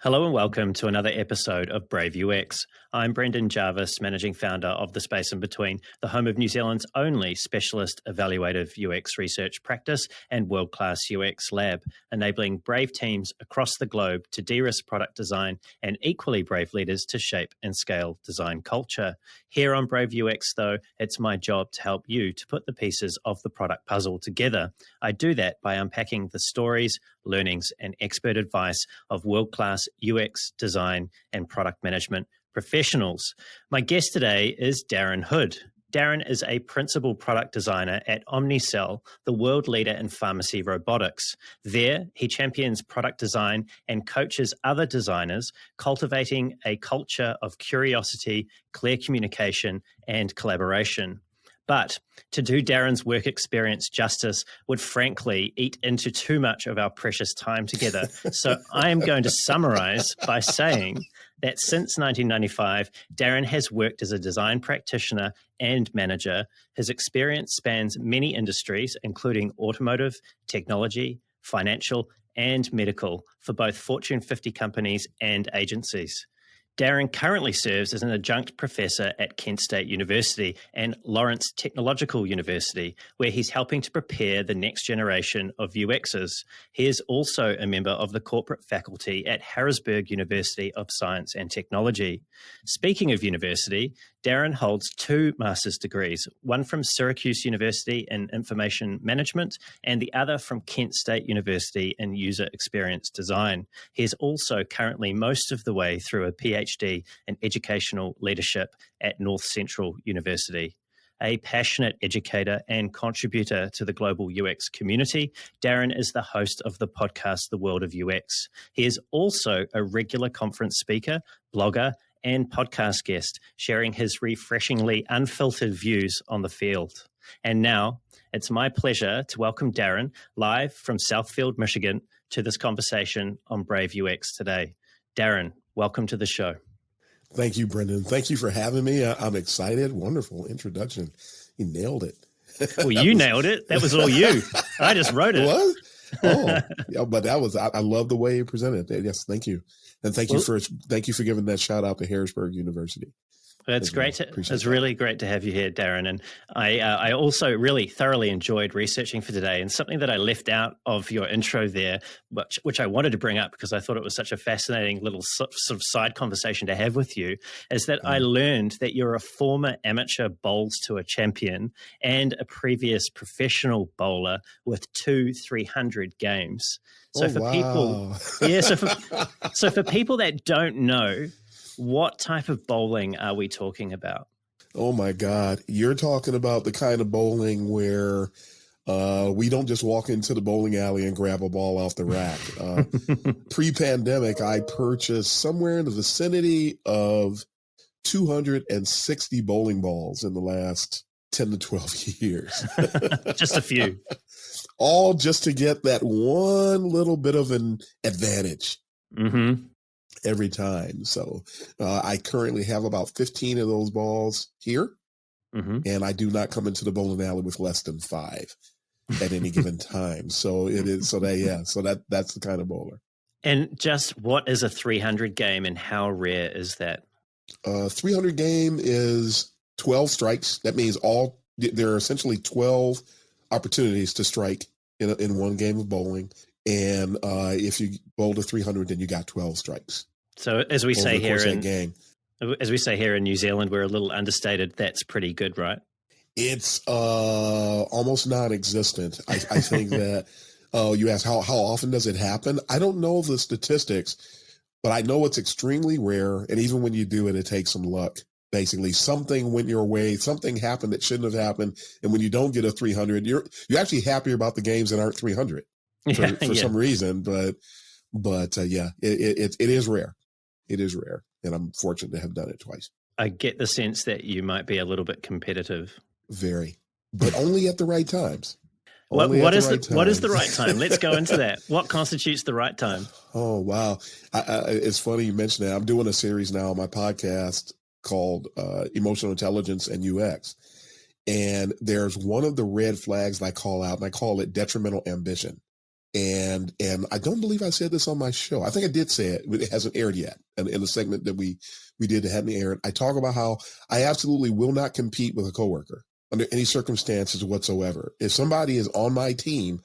Hello and welcome to another episode of Brave UX. I'm Brendan Jarvis, Managing Founder of The Space in Between, the home of New Zealand's only specialist evaluative UX research practice and world-class UX lab, enabling brave teams across the globe to de-risk product design and equally brave leaders to shape and scale design culture. Here on Brave UX, though, it's my job to help you to put the pieces of the product puzzle together. I do that by unpacking the stories, learnings, and expert advice of world-class UX design and product management professionals. My guest today is Darren Hood. Darren is a principal product designer at Omnicell, the world leader in pharmacy robotics. There, he champions product design and coaches other designers, cultivating a culture of curiosity, clear communication, and collaboration. But to do Darren's work experience justice would frankly eat into too much of our precious time together. So I am going to summarize by saying that since 1995, Darren has worked as a design practitioner and manager. His experience spans many industries, including automotive, technology, financial, and medical, for both Fortune 50 companies and agencies. Darren currently serves as an adjunct professor at Kent State University and Lawrence Technological University, where he's helping to prepare the next generation of UXers. He is also a member of the corporate faculty at Harrisburg University of Science and Technology. Speaking of university, Darren holds 2 master's degrees, one from Syracuse University in Information Management and the other from Kent State University in User Experience Design. He is also currently most of the way through a PhD in Educational Leadership at North Central University. A passionate educator and contributor to the global UX community, Darren is the host of the podcast, The World of UX. He is also a regular conference speaker, blogger, and podcast guest, sharing his refreshingly unfiltered views on the field. And now, it's my pleasure to welcome Darren live from Southfield, Michigan, to this conversation on Brave UX today. Darren, welcome to the show. Thank you, Brendan. Thank you for having me. I'm excited. Wonderful introduction. You nailed it. Well, you nailed it. That was all you. I just wrote it. What? Oh, yeah, but that was, I love the way you presented it. Yes, thank you. And thank you for giving that shout out to Harrisburg University. It's great. It's really great to have you here, Darren. And I also really thoroughly enjoyed researching for today. And something that I left out of your intro there, which I wanted to bring up because I thought it was such a fascinating little sort of side conversation to have with you, is that I learned that you're a former amateur bowls tour champion and a previous professional bowler with 2 300 games. So people, so for people that don't know, what type of bowling are we talking about? Oh, my God. You're talking about the kind of bowling where we don't just walk into the bowling alley and grab a ball off the rack. Pre-pandemic, I purchased somewhere in the vicinity of 260 bowling balls in the last 10 to 12 years. Just a few. All just to get that one little bit of an advantage. Mm-hmm. Every time. So I currently have about 15 of those balls here, and I do not come into the bowling alley with less than 5 at any given time. So it is that's the kind of bowler. And just what is a 300 game and how rare is that? 300 game is 12 strikes. That means there are essentially 12 opportunities to strike in one game of bowling. And if you bowl to 300, then you got 12 strikes. So as we say here in New Zealand, we're a little understated. That's pretty good, right? It's almost non-existent. I think that you ask how often does it happen? I don't know the statistics, but I know it's extremely rare. And even when you do it, it takes some luck. Basically, something went your way, something happened that shouldn't have happened. And when you don't get a 300, you're actually happier about the games that aren't 300 for some reason. But it is rare. It is rare. And I'm fortunate to have done it twice. I get the sense that you might be a little bit competitive. Very, but only at the right times. What is the right time? Let's go into that. What constitutes the right time? Oh, wow. It's funny you mentioned that. I'm doing a series now on my podcast called Emotional Intelligence and UX. And there's one of the red flags I call out, and I call it detrimental ambition. And I don't believe I said this on my show. I think I did say it, but it hasn't aired yet. And in the segment that we did that hadn't aired, I talk about how I absolutely will not compete with a coworker under any circumstances whatsoever. If somebody is on my team,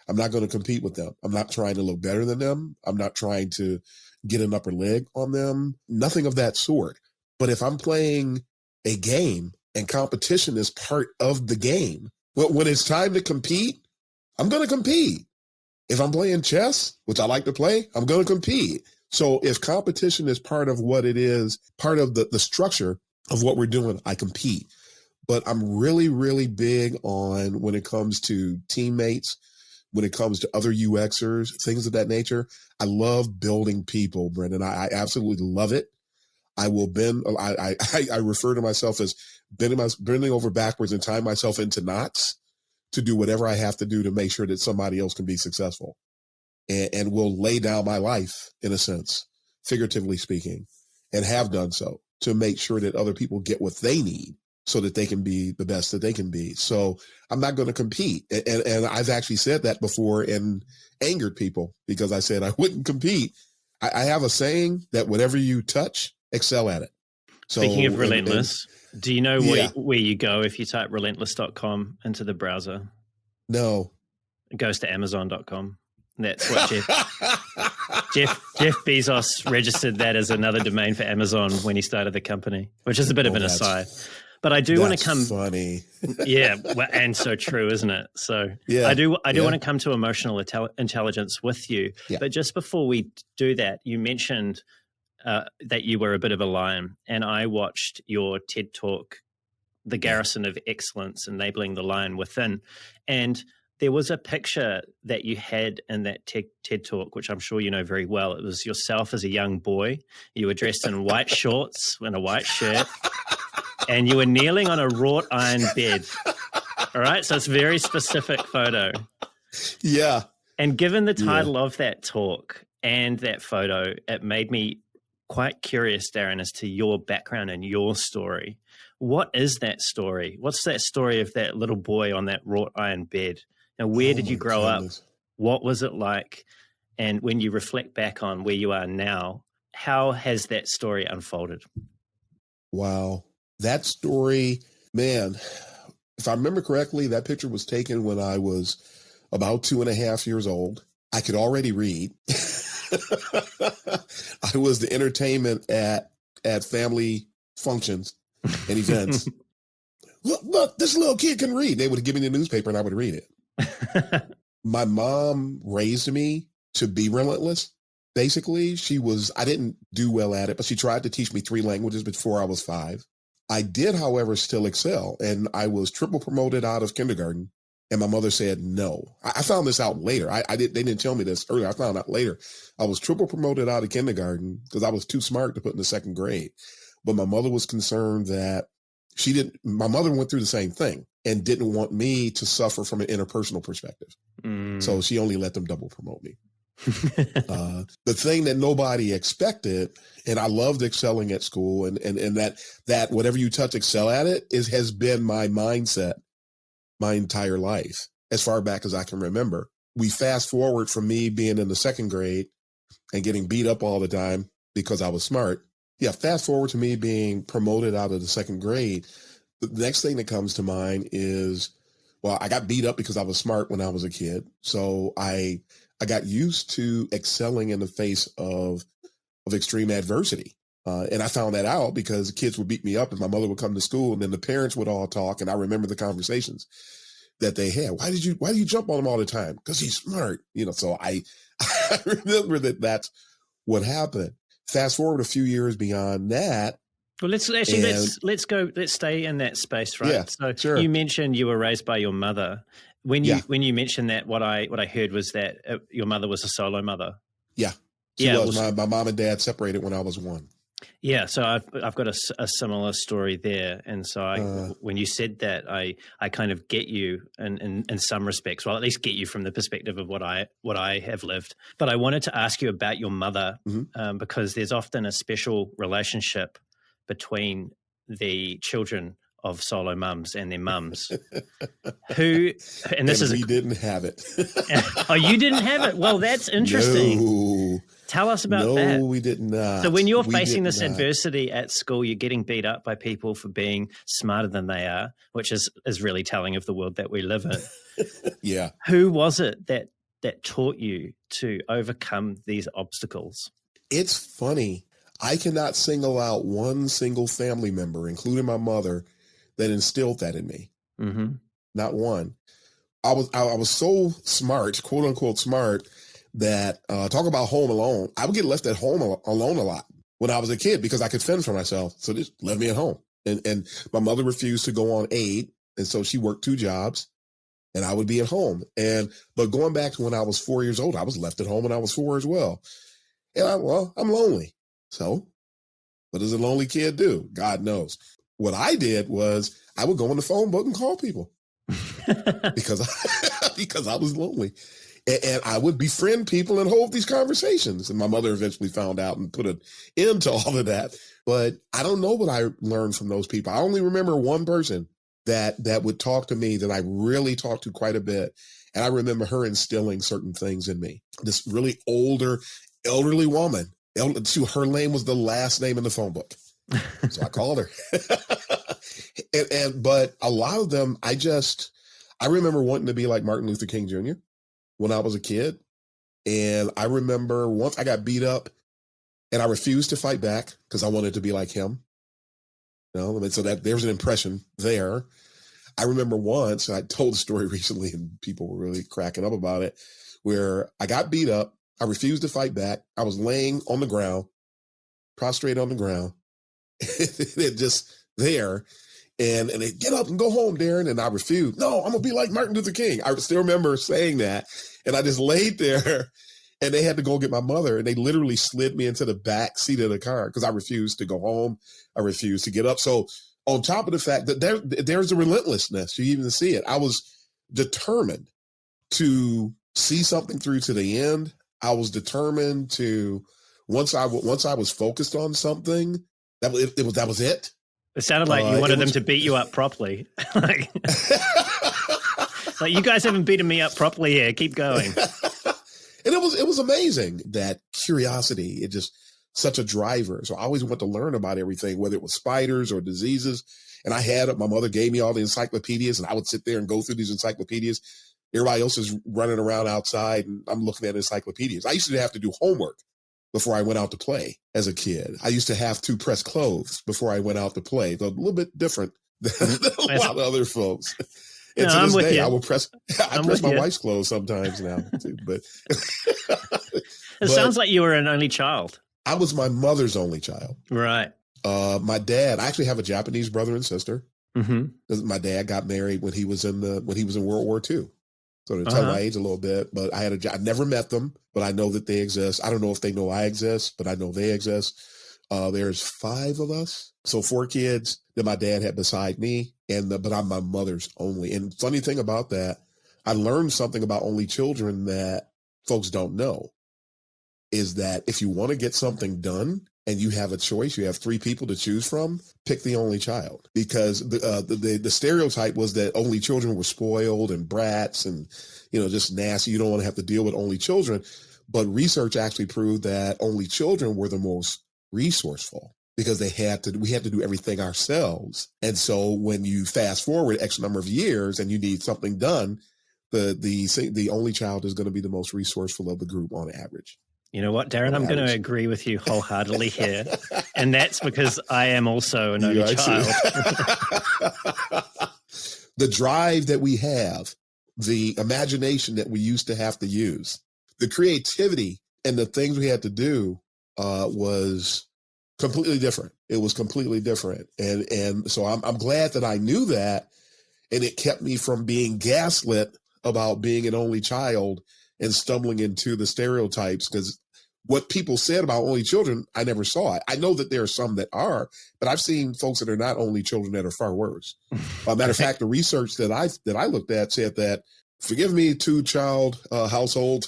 I'm not going to compete with them. I'm not trying to look better than them. I'm not trying to get an upper leg on them. Nothing of that sort. But if I'm playing a game and competition is part of the game, but when it's time to compete, I'm going to compete. If I'm playing chess, which I like to play, I'm going to compete. So if competition is part of what it is, part of the structure of what we're doing, I compete. But I'm really, really big on when it comes to teammates, when it comes to other UXers, things of that nature. I love building people, Brendan. I absolutely love it. I will bend. I refer to myself as bending over backwards and tying myself into knots to do whatever I have to do to make sure that somebody else can be successful, and will lay down my life, in a sense, figuratively speaking, and have done so to make sure that other people get what they need so that they can be the best that they can be. So I'm not going to compete. And I've actually said that before and angered people because I said I wouldn't compete. I have a saying that whatever you touch, excel at it. So, speaking of relentless, do you know where you go if you type relentless.com into the browser? No. It goes to amazon.com. That's what Jeff Bezos registered that as another domain for Amazon when he started the company, which is a bit of an aside. But I do want to come. Funny. Yeah, and so true, isn't it? So yeah, I do want to come to emotional intelligence with you. Yeah. But just before we do that, you mentioned that you were a bit of a lion, and I watched your TED Talk, The Garrison of Excellence, Enabling the Lion Within, and there was a picture that you had in that TED Talk, which I'm sure you know very well. It was yourself as a young boy. You were dressed in white shorts and a white shirt, and you were kneeling on a wrought iron bed. All right, so it's a very specific photo. Yeah. And given the title of that talk and that photo, it made me quite curious, Darren, as to your background and your story. What is that story? What's that story of that little boy on that wrought iron bed? Now, where did you grow up? What was it like? And when you reflect back on where you are now, how has that story unfolded? Wow. That story, man, if I remember correctly, that picture was taken when I was about 2.5 years old. I could already read. I was the entertainment at family functions and events. Look, this little kid can read. They would give me the newspaper and I would read it. My mom raised me to be relentless. Basically, I didn't do well at it, but she tried to teach me 3 languages before I was 5. I did, however, still excel. And I was triple promoted out of kindergarten. And my mother said no. I found this out later. They didn't tell me this earlier. I found out later. I was triple promoted out of kindergarten because I was too smart to put in the 2nd grade. But my mother was concerned that my mother went through the same thing and didn't want me to suffer from an interpersonal perspective. So she only let them double promote me. The thing that nobody expected, and I loved excelling at school, and that whatever you touch, excel at it, has been my mindset my entire life, as far back as I can remember. We fast forward from me being in the 2nd grade and getting beat up all the time because I was smart. Yeah, fast forward to me being promoted out of the 2nd grade. The next thing that comes to mind is, well, I got beat up because I was smart when I was a kid. So I got used to excelling in the face of extreme adversity. And I found that out because kids would beat me up and my mother would come to school and then the parents would all talk. And I remember the conversations that they had. Why do you jump on him all the time? Because he's smart. So I remember that's what happened. Fast forward a few years beyond that. Well, let's stay in that space, right? Yeah, so sure. You mentioned you were raised by your mother. When you mentioned that, what I heard was that your mother was a solo mother. Yeah, she was. My mom and dad separated when I was 1. Yeah, so I've got a similar story there, and so when you said that, I kind of get you in some respects. Well, at least get you from the perspective of what I have lived. But I wanted to ask you about your mother, because there's often a special relationship between the children of solo mums and their mums. Who, and this is we didn't have it. Oh, you didn't have it? Well, that's interesting. No. Tell us about that. No, we did not. So when you're facing this adversity at school, you're getting beat up by people for being smarter than they are, which is really telling of the world that we live in. Yeah. Who was it that taught you to overcome these obstacles? It's funny. I cannot single out one single family member, including my mother, that instilled that in me. Mm-hmm. Not one. I was so smart, quote unquote smart, that talk about home alone. I would get left at home alone a lot when I was a kid because I could fend for myself. So just left me at home. And my mother refused to go on aid. And so she worked 2 jobs and I would be at home. But going back to when I was 4 years old, I was left at home when I was 4 as well. And I'm lonely. So what does a lonely kid do? God knows. What I did was I would go in the phone book and call people because I was lonely. And I would befriend people and hold these conversations. And my mother eventually found out and put an end to all of that. But I don't know what I learned from those people. I only remember one person that would talk to me that I really talked to quite a bit. And I remember her instilling certain things in me. This really elderly woman. Her name was the last name in the phone book. So I called her. But a lot of them, I remember wanting to be like Martin Luther King Jr. when I was a kid. And I remember once I got beat up and I refused to fight back because I wanted to be like him. So that there's an impression there. I remember once, I told the story recently and people were really cracking up about it, where I got beat up. I refused to fight back. I was laying on the ground, prostrate on the ground, just there. And they get up and go home, Darren. And I refused. No, I'm going to be like Martin Luther King. I still remember saying that. And I just laid there and they had to go get my mother. And they literally slid me into the back seat of the car because I refused to go home. I refused to get up. So on top of the fact that there's a relentlessness, you even see it. I was determined to see something through to the end. I was determined to, once I was focused on something, that was it. It sounded like you wanted them to beat you up properly. like you guys haven't beaten me up properly here. Keep going. And it was amazing, that curiosity. It just such a driver. So I always want to learn about everything, whether it was spiders or diseases. And my mother gave me all the encyclopedias and I would sit there and go through these encyclopedias. Everybody else is running around outside and I'm looking at encyclopedias. I used to have to do homework before I went out to play as a kid. I used to have to press clothes before I went out to play. So a little bit different than a lot of other folks. And to this day, I will press my wife's clothes sometimes now too. But it sounds like you were an only child. I was my mother's only child. Right. My dad, I actually have a Japanese brother and sister. Mm-hmm. My dad got married when he was in World War II. So to tell my age a little bit, but I never met them, but I know that they exist. I don't know if they know I exist, but I know they exist. There's 5 of us. So 4 kids that my dad had beside me, but I'm my mother's only. And funny thing about that, I learned something about only children that folks don't know, is that if you want to get something done and you have a choice, you have 3 people to choose from, pick the only child. Because the stereotype was that only children were spoiled and brats and, just nasty. You don't want to have to deal with only children. But research actually proved that only children were the most resourceful because we had to do everything ourselves. And so when you fast forward X number of years and you need something done, the only child is going to be the most resourceful of the group on average. You know what, Darren? I'm going to agree with you wholeheartedly here. And that's because I am also an only child. The drive that we have, the imagination that we used to have to use, the creativity and the things we had to do was completely different. It was completely different. And so I'm glad that I knew that. And it kept me from being gaslit about being an only child and stumbling into the stereotypes, because what people said about only children, I never saw it. I know that there are some that are, but I've seen folks that are not only children that are far worse. Matter of fact, the research that I looked at said that, forgive me, 2-child household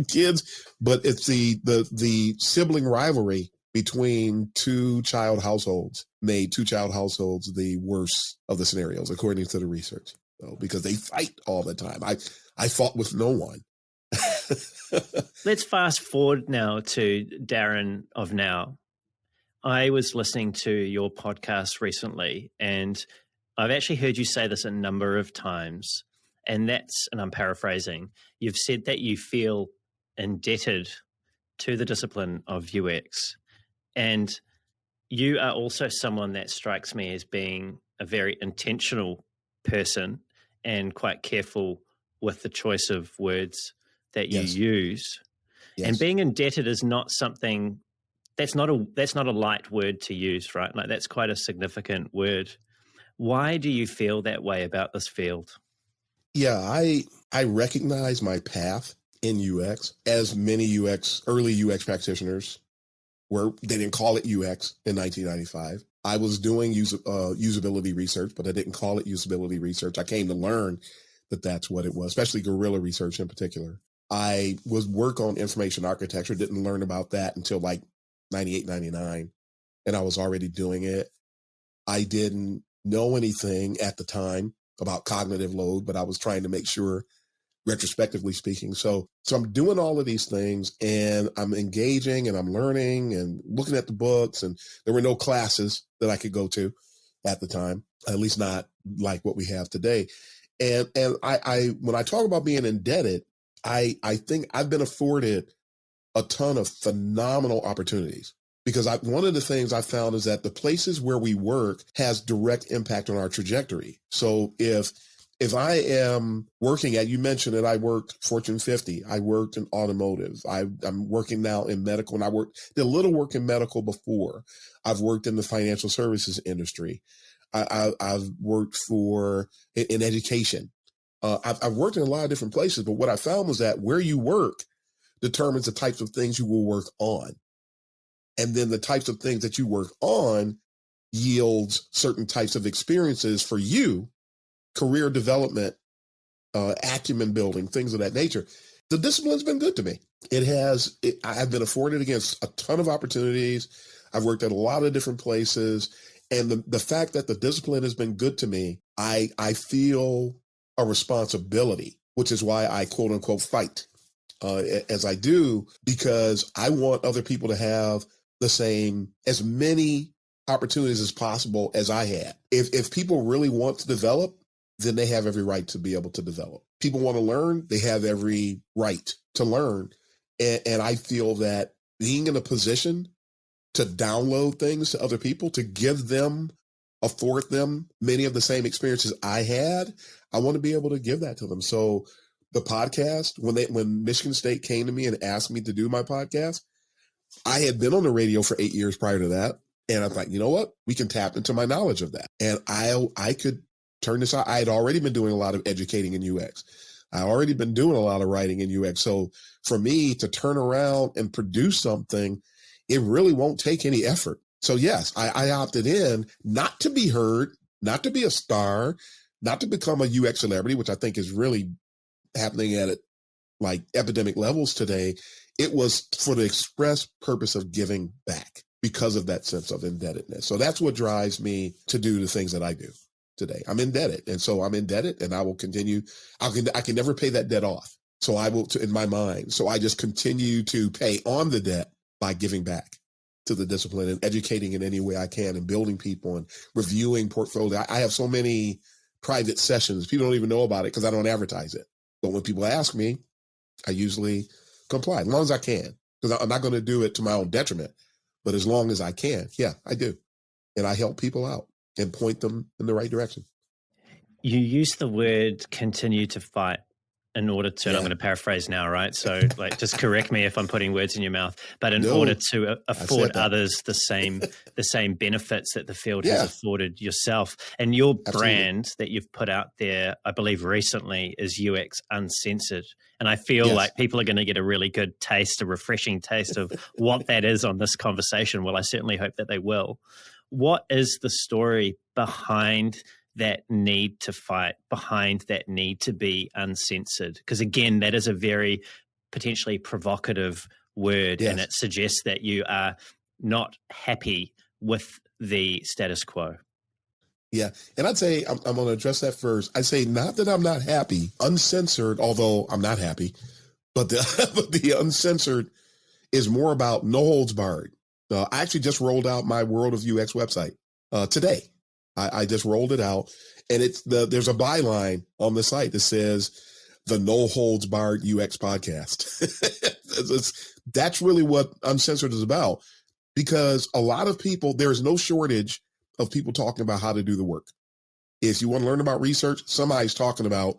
kids, but it's the sibling rivalry between two-child households made two-child households the worst of the scenarios, according to the research. So, because they fight all the time. I fought with no one. Let's fast forward now to Darren of now. I was listening to your podcast recently, and I've actually heard you say this a number of times, and I'm paraphrasing, you've said that you feel indebted to the discipline of UX. And you are also someone that strikes me as being a very intentional person and quite careful with the choice of words that you use. Yes. And being indebted is not something that's not a light word to use, right? Like that's quite a significant word. Why do you feel that way about this field? Yeah, I recognize my path in UX, as many early UX practitioners were. They didn't call it UX in 1995. I was doing usability research, but I didn't call it usability research. I came to learn that that's what it was, especially guerrilla research in particular. I was work on information architecture, didn't learn about that until like 98, 99, and I was already doing it. I didn't know anything at the time about cognitive load, but I was trying to make sure, retrospectively speaking. So I'm doing all of these things, and I'm engaging and I'm learning and looking at the books, and there were no classes that I could go to at the time, at least not like what we have today. And I when I talk about being indebted, I think I've been afforded a ton of phenomenal opportunities, because one of the things I found is that the places where we work has direct impact on our trajectory. So if I am working you mentioned that I worked Fortune 50, I worked in automotive, I'm working now in medical, and did a little work in medical before. I've worked in the financial services industry. I've worked in education. I've worked in a lot of different places, but what I found was that where you work determines the types of things you will work on. And then the types of things that you work on yields certain types of experiences for you, career development, acumen building, things of that nature. The discipline's been good to me. I've been afforded against a ton of opportunities. I've worked at a lot of different places. And the fact that the discipline has been good to me, I feel a responsibility, which is why I quote unquote fight as I do, because I want other people to have as many opportunities as possible as I had. If people really want to develop, then they have every right to be able to develop. People want to learn, they have every right to learn. And I feel that being in a position to download things to other people, to afford them many of the same experiences I had, I want to be able to give that to them. So the podcast, when Michigan State came to me and asked me to do my podcast, I had been on the radio for 8 years prior to that. And I thought, you know what? We can tap into my knowledge of that. And I could turn this out. I had already been doing a lot of educating in UX. I already been doing a lot of writing in UX. So for me to turn around and produce something, it really won't take any effort. So yes, I opted in not to be heard, not to be a star, not to become a UX celebrity, which I think is really happening at like epidemic levels today. It was for the express purpose of giving back because of that sense of indebtedness. So that's what drives me to do the things that I do today. I'm indebted. And so I'm indebted, and I will continue. I can never pay that debt off. So I will, in my mind. So I just continue to pay on the debt by giving back to the discipline and educating in any way I can, and building people and reviewing portfolio. I have so many private sessions. People don't even know about it because I don't advertise it. But when people ask me, I usually comply as long as I can, because I'm not going to do it to my own detriment. But as long as I can, yeah, I do. And I help people out and point them in the right direction. You use the word continue to fight in order to, I'm going to paraphrase now, right? So like, just correct me if I'm putting words in your mouth, but in order to afford others the same benefits that the field has afforded yourself. And your brand that you've put out there, I believe recently, is UX Uncensored. And I feel like people are going to get a really good taste, a refreshing taste of what that is on this conversation. Well, I certainly hope that they will. What is the story behind that need to fight, behind that need to be uncensored? Because again, that is a very potentially provocative word, and it suggests that you are not happy with the status quo? Yeah. And I'd say I'm going to address that first. I say not that I'm not happy. Uncensored, although I'm not happy, but the uncensored is more about no holds barred. I actually just rolled out my World of UX website today. I just rolled it out, and there's a byline on the site that says the no holds barred UX podcast. That's really what Uncensored is about, because a lot of people, there's no shortage of people talking about how to do the work. If you want to learn about research, somebody's talking about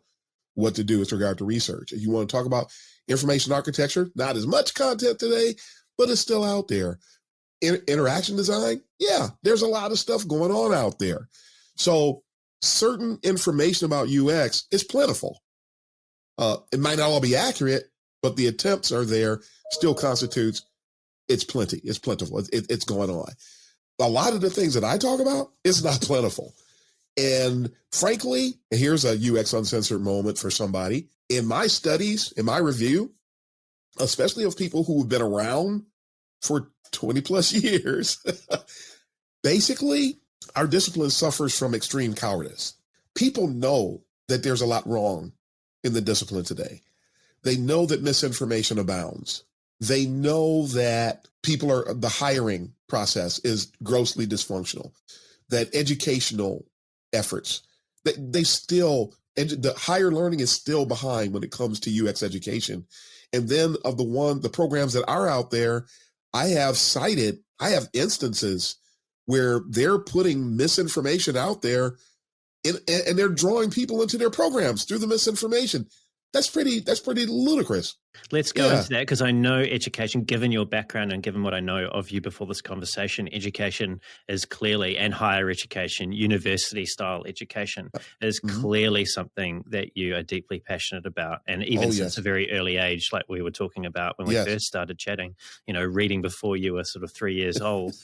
what to do with regard to research. If you want to talk about information architecture, not as much content today, but it's still out there. Interaction design, yeah, there's a lot of stuff going on out there. So certain information about UX is plentiful. It might not all be accurate, but the attempts are there, still constitutes, it's plenty, it's plentiful, it's going on. A lot of the things that I talk about is not plentiful. And frankly, here's a UX Uncensored moment for somebody. In my studies, in my review, especially of people who have been around for 20 plus years, basically, our discipline suffers from extreme cowardice. People know that there's a lot wrong in the discipline today. They know that misinformation abounds. They know that the hiring process is grossly dysfunctional, that educational efforts, the higher learning is still behind when it comes to UX education. And then of the programs that are out there, I have instances where they're putting misinformation out there and they're drawing people into their programs through the misinformation. That's pretty ludicrous. Let's go into that, because I know education, given your background and given what I know of you before this conversation, education is clearly, and higher education, university-style education, is clearly something that you are deeply passionate about. And even since a very early age, like we were talking about when we first started chatting, reading before you were sort of 3 years old,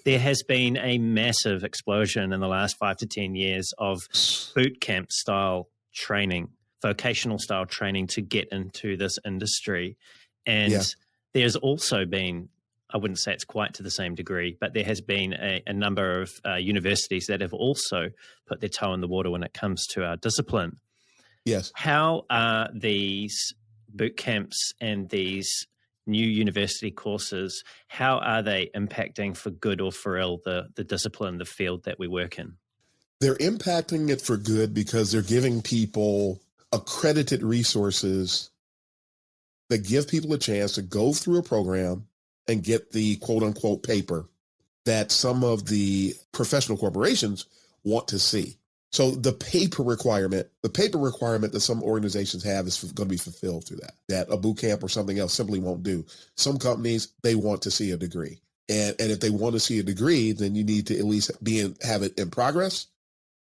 there has been a massive explosion in the last 5 to 10 years of bootcamp-style training, vocational style training to get into this industry. And there's also been, I wouldn't say it's quite to the same degree, but there has been a number of universities that have also put their toe in the water when it comes to our discipline. Yes. How are these boot camps and these new university courses, how are they impacting for good or for ill the discipline, the field that we work in? They're impacting it for good because they're giving people accredited resources that give people a chance to go through a program and get the quote unquote paper that some of the professional corporations want to see. So the paper requirement that some organizations have is going to be fulfilled through that a boot camp or something else simply won't do. Some companies, they want to see a degree. And if they want to see a degree, then you need to at least have it in progress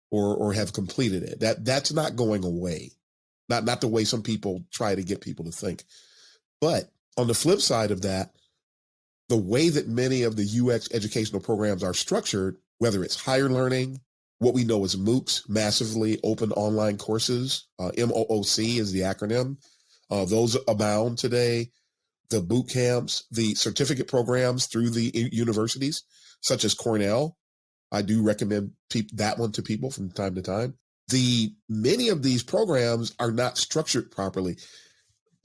or have completed it. That's not going away. Not the way some people try to get people to think. But on the flip side of that, the way that many of the UX educational programs are structured, whether it's higher learning, what we know as MOOCs, massively open online courses, MOOC is the acronym. Those abound today. The boot camps, the certificate programs through the universities, such as Cornell. I do recommend that one to people from time to time. Many of these programs are not structured properly.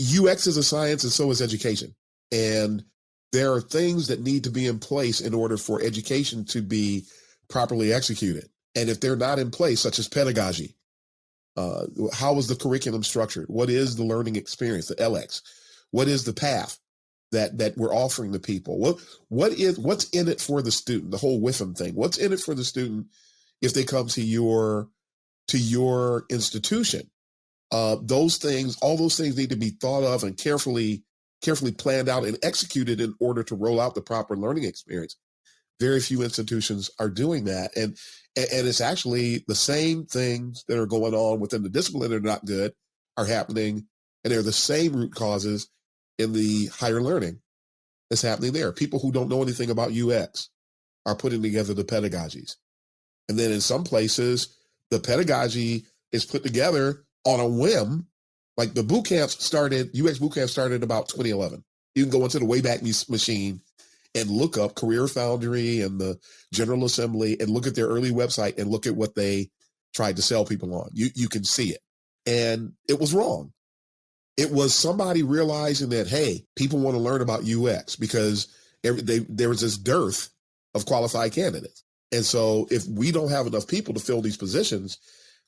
UX is a science and so is education. And there are things that need to be in place in order for education to be properly executed. And if they're not in place, such as pedagogy, how is the curriculum structured? What is the learning experience, the LX? What is the path that we're offering to people? What's in it for the student? The whole WIFM thing. What's in it for the student if they come to your institution? All those things need to be thought of and carefully planned out and executed in order to roll out the proper learning experience. Very few institutions are doing that. And it's actually the same things that are going on within the discipline that are not good are happening. And they're the same root causes in the higher learning that's happening there. People who don't know anything about UX are putting together the pedagogies. And then in some places, the pedagogy is put together on a whim. Like the UX boot camp started about 2011. You can go into the Wayback Machine and look up Career Foundry and the General Assembly and look at their early website and look at what they tried to sell people on. You can see it. And it was wrong. It was somebody realizing that, hey, people want to learn about UX because there was this dearth of qualified candidates. And so if we don't have enough people to fill these positions,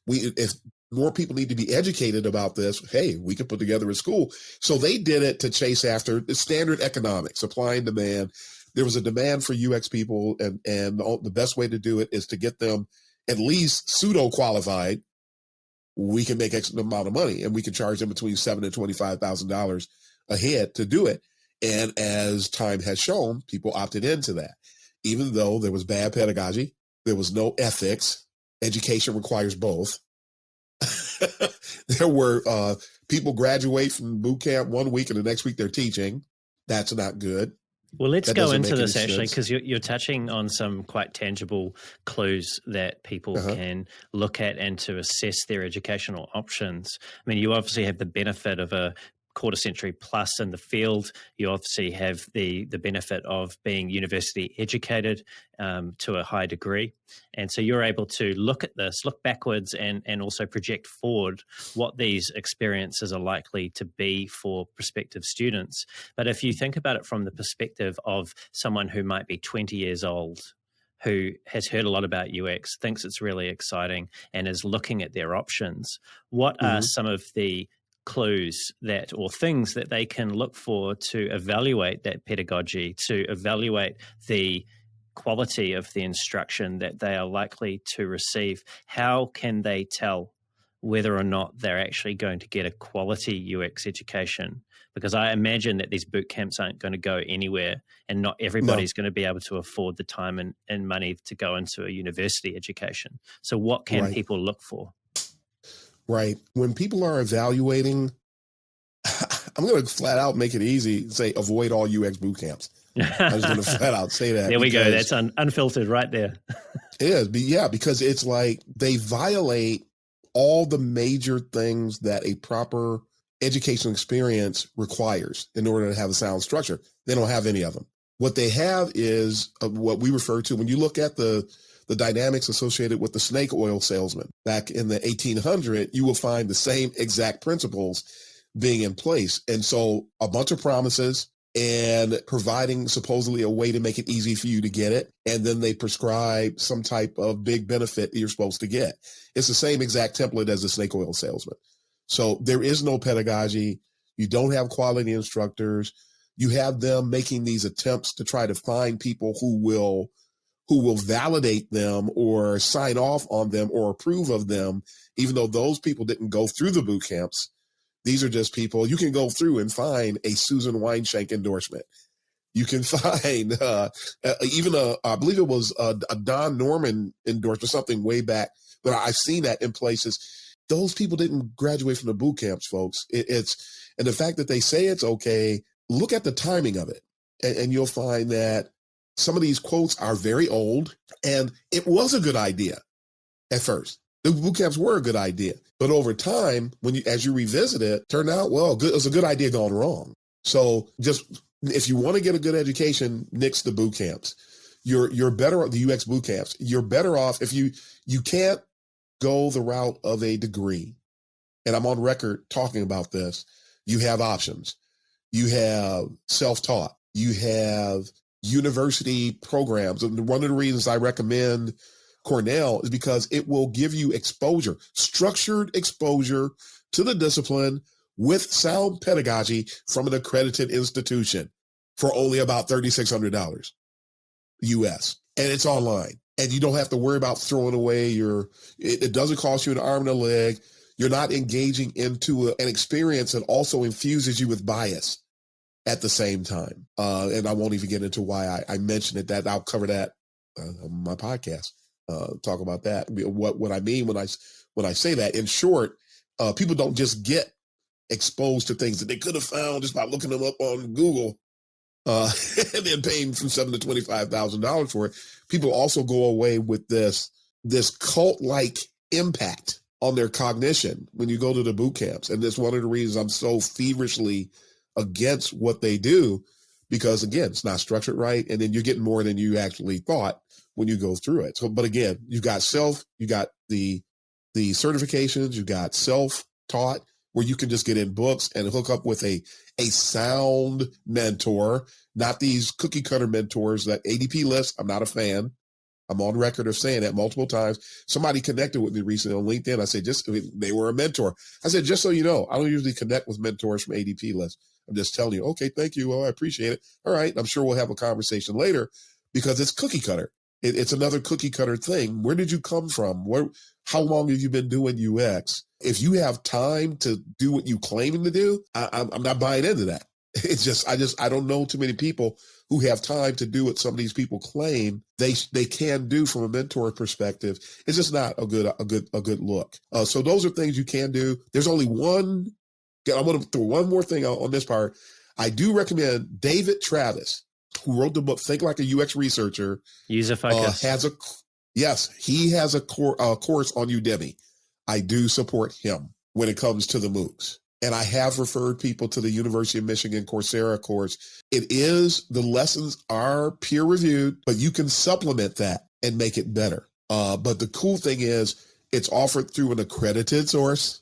if more people need to be educated about this, hey, we can put together a school. So they did it to chase after the standard economics, supply and demand. There was a demand for UX people, and the best way to do it is to get them at least pseudo qualified. We can make X amount of money, and we can charge them between $7,000 and $25,000 a head to do it. And as time has shown, people opted into that, even though there was bad pedagogy, there was no ethics. Education requires both. There were people graduate from boot camp one week and the next week they're teaching. That's not good. Well, let's go into this actually, because you're touching on some quite tangible clues that people can look at and to assess their educational options. I mean, you obviously have the benefit of a quarter century plus in the field. You obviously have the benefit of being university educated to a high degree. And so you're able to look at this, look backwards and also project forward what these experiences are likely to be for prospective students. But if you think about it from the perspective of someone who might be 20 years old, who has heard a lot about UX, thinks it's really exciting and is looking at their options, what are some of the clues that or things that they can look for to evaluate that pedagogy, to evaluate the quality of the instruction that they are likely to receive? How can they tell whether or not they're actually going to get a quality UX education? Because I imagine that these boot camps aren't going to go anywhere, and not everybody's going to be able to afford the time and money to go into a university education. So what can people look for? Right. When people are evaluating, I'm going to flat out make it easy and say avoid all UX boot camps. I'm just going to flat out say that. There we go. That's unfiltered right there. It is. Yeah, because it's like they violate all the major things that a proper educational experience requires in order to have a sound structure. They don't have any of them. What they have is what we refer to when you look at the dynamics associated with the snake oil salesman back in the 1800s, you will find the same exact principles being in place. And so a bunch of promises and providing supposedly a way to make it easy for you to get it. And then they prescribe some type of big benefit that you're supposed to get. It's the same exact template as the snake oil salesman. So there is no pedagogy. You don't have quality instructors. You have them making these attempts to try to find people who will validate them or sign off on them or approve of them, even though those people didn't go through the boot camps. These are just people you can go through and find a Susan Weinschenk endorsement. You can find even I believe it was a Don Norman endorsement, something way back, but I've seen that in places. Those people didn't graduate from the boot camps, folks. And the fact that they say it's okay, look at the timing of it. And you'll find that some of these quotes are very old, and it was a good idea at first. The boot camps were a good idea, but over time, as you revisit it, turned out, well, it was a good idea gone wrong. So just if you want to get a good education, nix the boot camps. You're better at the UX boot camps. You're better off if you can't go the route of a degree. And I'm on record talking about this. You have options. You have self-taught. You have university programs. And one of the reasons I recommend Cornell is because it will give you exposure, structured exposure to the discipline with sound pedagogy from an accredited institution for only about $3,600 US. And it's online. And you don't have to worry about throwing away it doesn't cost you an arm and a leg. You're not engaging into an experience that also infuses you with bias at the same time. And I won't even get into why I mentioned it. That I'll cover that on my podcast. Talk about that. What I mean when I say that, in short, people don't just get exposed to things that they could have found just by looking them up on Google and then paying from $7,000 to $25,000 for it. People also go away with this cult-like impact on their cognition when you go to the boot camps. And that's one of the reasons I'm so feverishly against what they do, because again, it's not structured right. And then you're getting more than you actually thought when you go through it. So, but again, you got the certifications, you got self-taught where you can just get in books and hook up with a sound mentor, not these cookie cutter mentors that ADP list. I'm not a fan. I'm on record of saying that multiple times. Somebody connected with me recently on LinkedIn. I said, they were a mentor. I said, just so you know, I don't usually connect with mentors from ADP list. I'm just telling you, okay, thank you. Well, I appreciate it. All right. I'm sure we'll have a conversation later because it's cookie cutter. It's another cookie cutter thing. Where did you come from? How long have you been doing UX? If you have time to do what you claiming to do, I'm not buying into that. It's just, I don't know too many people who have time to do what some of these people claim they can do from a mentor perspective. It's just not a good look. So those are things you can do. There's only one. I'm going to throw one more thing out on this part. I do recommend David Travis, who wrote the book Think Like a UX Researcher. User focus. He has a course on Udemy. I do support him when it comes to the MOOCs. And I have referred people to the University of Michigan Coursera course. The lessons are peer reviewed, but you can supplement that and make it better. But the cool thing is it's offered through an accredited source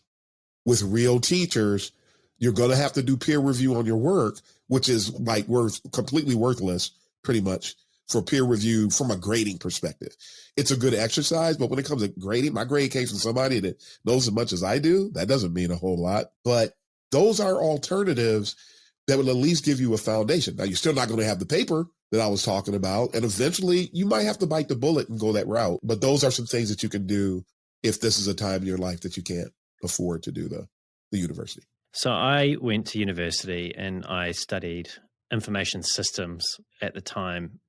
with real teachers. You're going to have to do peer review on your work, which is like completely worthless pretty much for peer review from a grading perspective. It's a good exercise, but when it comes to grading, my grade came from somebody that knows as much as I do. That doesn't mean a whole lot, but those are alternatives that will at least give you a foundation. Now, you're still not going to have the paper that I was talking about, and eventually you might have to bite the bullet and go that route. But those are some things that you can do if this is a time in your life that you can't afford to do the university. So I went to university and I studied information systems at the time.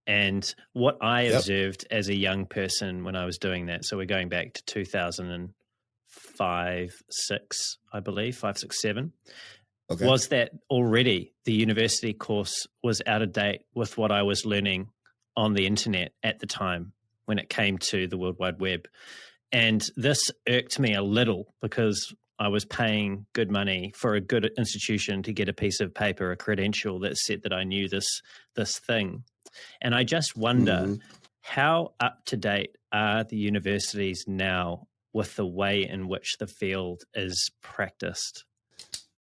And what I observed as a young person when I was doing that, so we're going back to 2005, 6, I believe, 5, 6, 7, was that already the university course was out of date with what I was learning on the internet at the time when it came to the World Wide Web. And this irked me a little because I was paying good money for a good institution to get a piece of paper, a credential that said that I knew this thing. And I just wonder how up to date are the universities now with the way in which the field is practiced?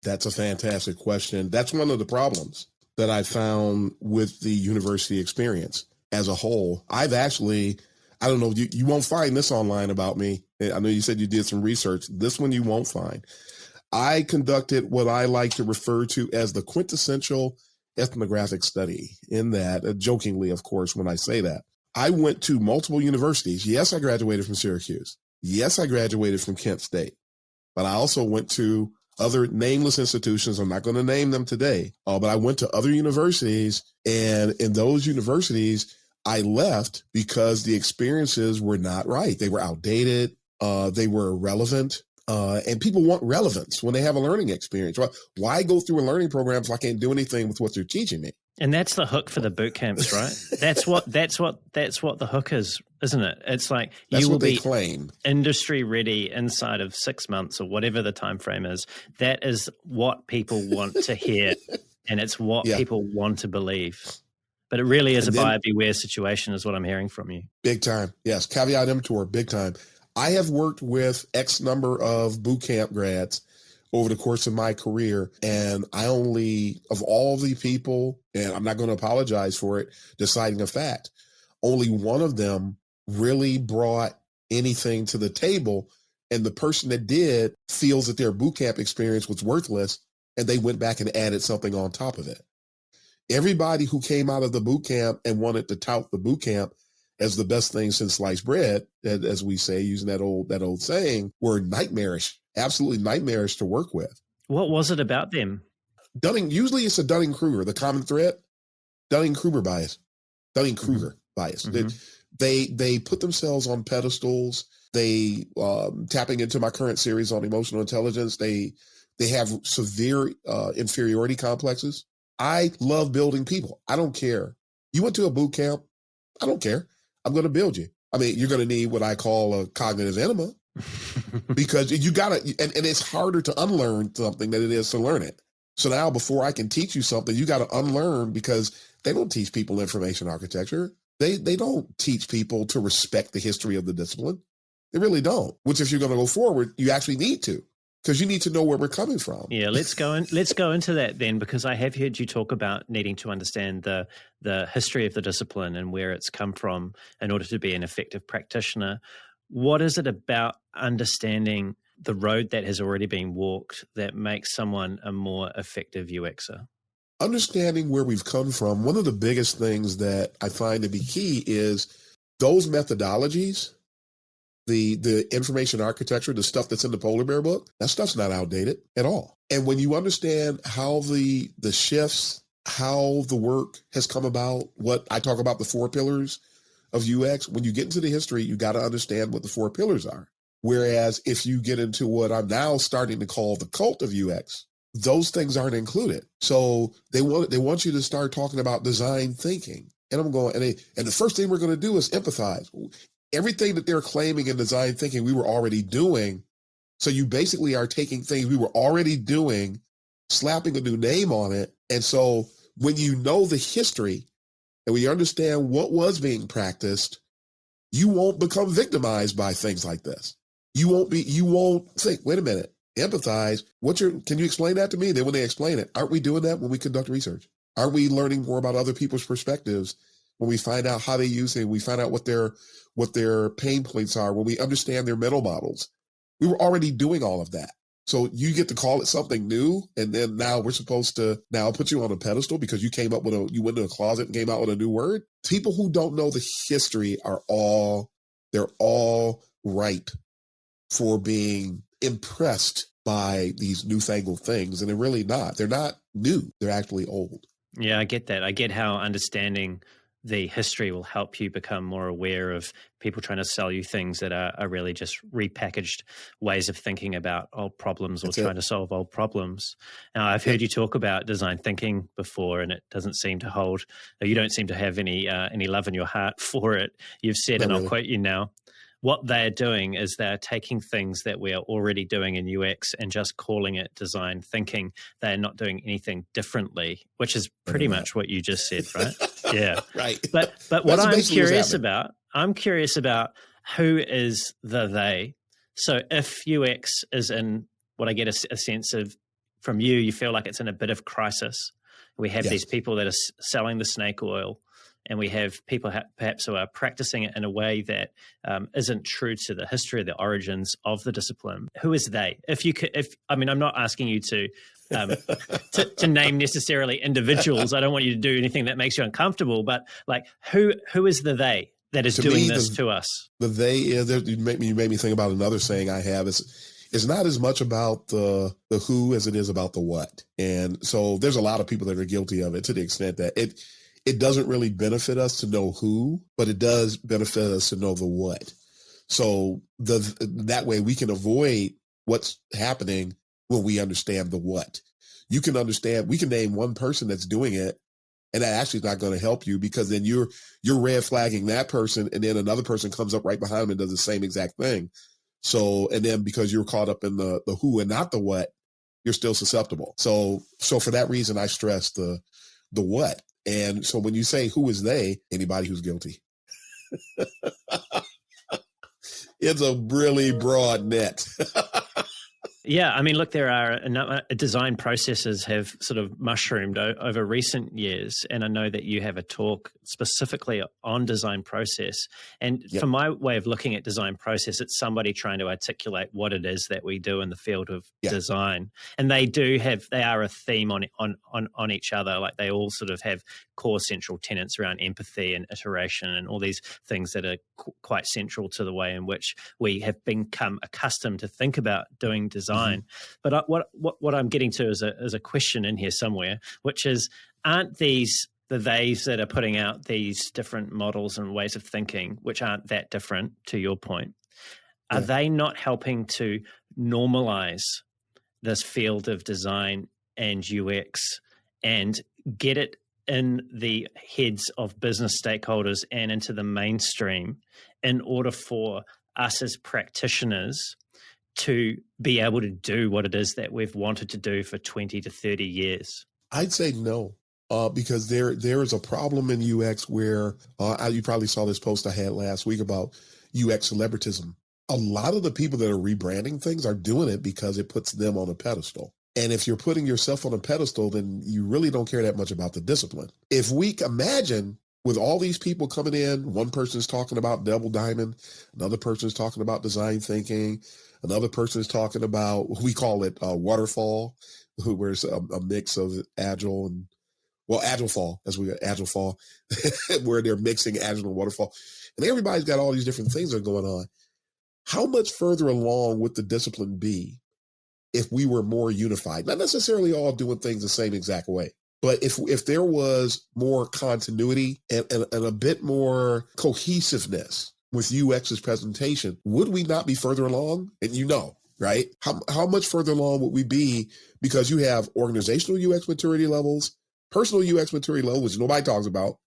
That's a fantastic question. That's one of the problems that I found with the university experience as a whole. I've actually, I don't know, you won't find this online about me. I know you said you did some research. This one you won't find. I conducted what I like to refer to as the quintessential ethnographic study, in that, jokingly, of course, when I say that. I went to multiple universities. Yes, I graduated from Syracuse. Yes, I graduated from Kent State. But I also went to other nameless institutions. I'm not going to name them today, but I went to other universities. And in those universities, I left because the experiences were not right. They were outdated. They were irrelevant. And people want relevance when they have a learning experience. Why go through a learning program if I can't do anything with what they're teaching me? And that's the hook for the boot camps, right? That's what the hook is, isn't it? It's like you will be industry ready inside of 6 months or whatever the time frame is. That is what people want to hear, and it's what people want to believe. But it really is a buyer beware situation, is what I'm hearing from you. Big time, yes. Caveat emptor, big time. I have worked with X number of bootcamp grads over the course of my career, and I only, of all the people, and I'm not going to apologize for it, deciding a fact, only one of them really brought anything to the table, and the person that did feels that their bootcamp experience was worthless, and they went back and added something on top of it. Everybody who came out of the bootcamp and wanted to tout the bootcamp as the best thing since sliced bread, as we say, using that old saying, were nightmarish, absolutely nightmarish to work with. What was it about them? Usually it's a Dunning-Kruger, the common thread, Dunning-Kruger bias. Mm-hmm. They put themselves on pedestals. They, tapping into my current series on emotional intelligence, they have severe inferiority complexes. I love building people. I don't care. You went to a boot camp. I don't care. I'm going to build you. I mean, you're going to need what I call a cognitive enema because you got to, and it's harder to unlearn something than it is to learn it. So now before I can teach you something, you got to unlearn, because they don't teach people information architecture. They don't teach people to respect the history of the discipline. They really don't, which if you're going to go forward, you actually need to, because you need to know where we're coming from. Yeah, let's go into that then, because I have heard you talk about needing to understand the history of the discipline and where it's come from in order to be an effective practitioner. What is it about understanding the road that has already been walked that makes someone a more effective UXer? Understanding where we've come from. One of the biggest things that I find to be key is those methodologies, the information architecture, the stuff that's in the Polar Bear book, that stuff's not outdated at all. And when you understand how the shifts, how the work has come about, what I talk about, the 4 pillars of UX, when you get into the history, you got to understand what the 4 pillars are. Whereas if you get into what I'm now starting to call the cult of UX, those things aren't included. So they want you to start talking about design thinking. And I'm going, and the first thing we're going to do is empathize. Everything that they're claiming in design thinking, we were already doing. So you basically are taking things we were already doing, slapping a new name on it. And so when you know the history and when you understand what was being practiced, you won't become victimized by things like this. You won't think, wait a minute, empathize. Can you explain that to me? Then when they explain it, aren't we doing that when we conduct research? Aren't we learning more about other people's perspectives when we find out how they use it, we find out what their pain points are, when we understand their mental models? We were already doing all of that. So you get to call it something new, and then now we're supposed to now put you on a pedestal because you you went to a closet and came out with a new word. People who don't know the history they're all ripe for being impressed by these newfangled things, and they're really not. They're not new. They're actually old. Yeah, I get that. I get how understanding the history will help you become more aware of people trying to sell you things that are really just repackaged ways of thinking about old problems or trying to solve old problems. Now, I've heard you talk about design thinking before, and it doesn't seem to hold. You don't seem to have any love in your heart for it. You've said, and I'll quote you now, what they're doing is they're taking things that we are already doing in UX and just calling it design thinking. They're not doing anything differently, which is pretty much what you just said, right? Yeah. Right. But what I'm curious about who is the they. So if UX is in what I get a sense of from you feel like it's in a bit of crisis. We have these people that are selling the snake oil, and we have people perhaps who are practicing it in a way that isn't true to the history of the origins of the discipline. Who is they? I'm not asking you to name necessarily individuals. I don't want you to do anything that makes you uncomfortable. But like, who is the they that is doing this to us? The they is. You made me think about another saying I have. It's not as much about the who as it is about the what. And so there's a lot of people that are guilty of it to the extent that it doesn't really benefit us to know who, but it does benefit us to know the what. So that way we can avoid what's happening when we understand the what. We can name one person that's doing it, and that actually is not going to help you, because then you're red flagging that person, and then another person comes up right behind them and does the same exact thing. So, and then because you're caught up in the who and not the what, you're still susceptible. So for that reason, I stress the what. And so when you say who is they, anybody who's guilty. It's a really broad net. Yeah, I mean, look, there are design processes have sort of mushroomed over recent years, and I know that you have a talk specifically on design process. And from my way of looking at design process, it's somebody trying to articulate what it is that we do in the field of design. And they are a theme on each other. Like, they all sort of have core central tenets around empathy and iteration and all these things that are quite central to the way in which we have become accustomed to think about doing design. But what I'm getting to is a question in here somewhere, which is, aren't these the theys that are putting out these different models and ways of thinking, which aren't that different, to your point, are they not helping to normalize this field of design and UX and get it in the heads of business stakeholders and into the mainstream in order for us as practitioners to be able to do what it is that we've wanted to do for 20 to 30 years? I'd say no. Because there is a problem in UX where you probably saw this post I had last week about UX celebritism. A lot of the people that are rebranding things are doing it because it puts them on a pedestal. And if you're putting yourself on a pedestal, then you really don't care that much about the discipline. If we imagine with all these people coming in, one person's talking about double diamond, another person's talking about design thinking, another person is talking about, we call it waterfall, where it's a mix of agile and agile fall, agile fall, where they're mixing agile and waterfall. And everybody's got all these different things that are going on. How much further along would the discipline be if we were more unified? Not necessarily all doing things the same exact way, but if there was more continuity and a bit more cohesiveness with UX's presentation, would we not be further along? And right? How much further along would we be? Because you have organizational UX maturity levels, personal UX maturity level, which nobody talks about,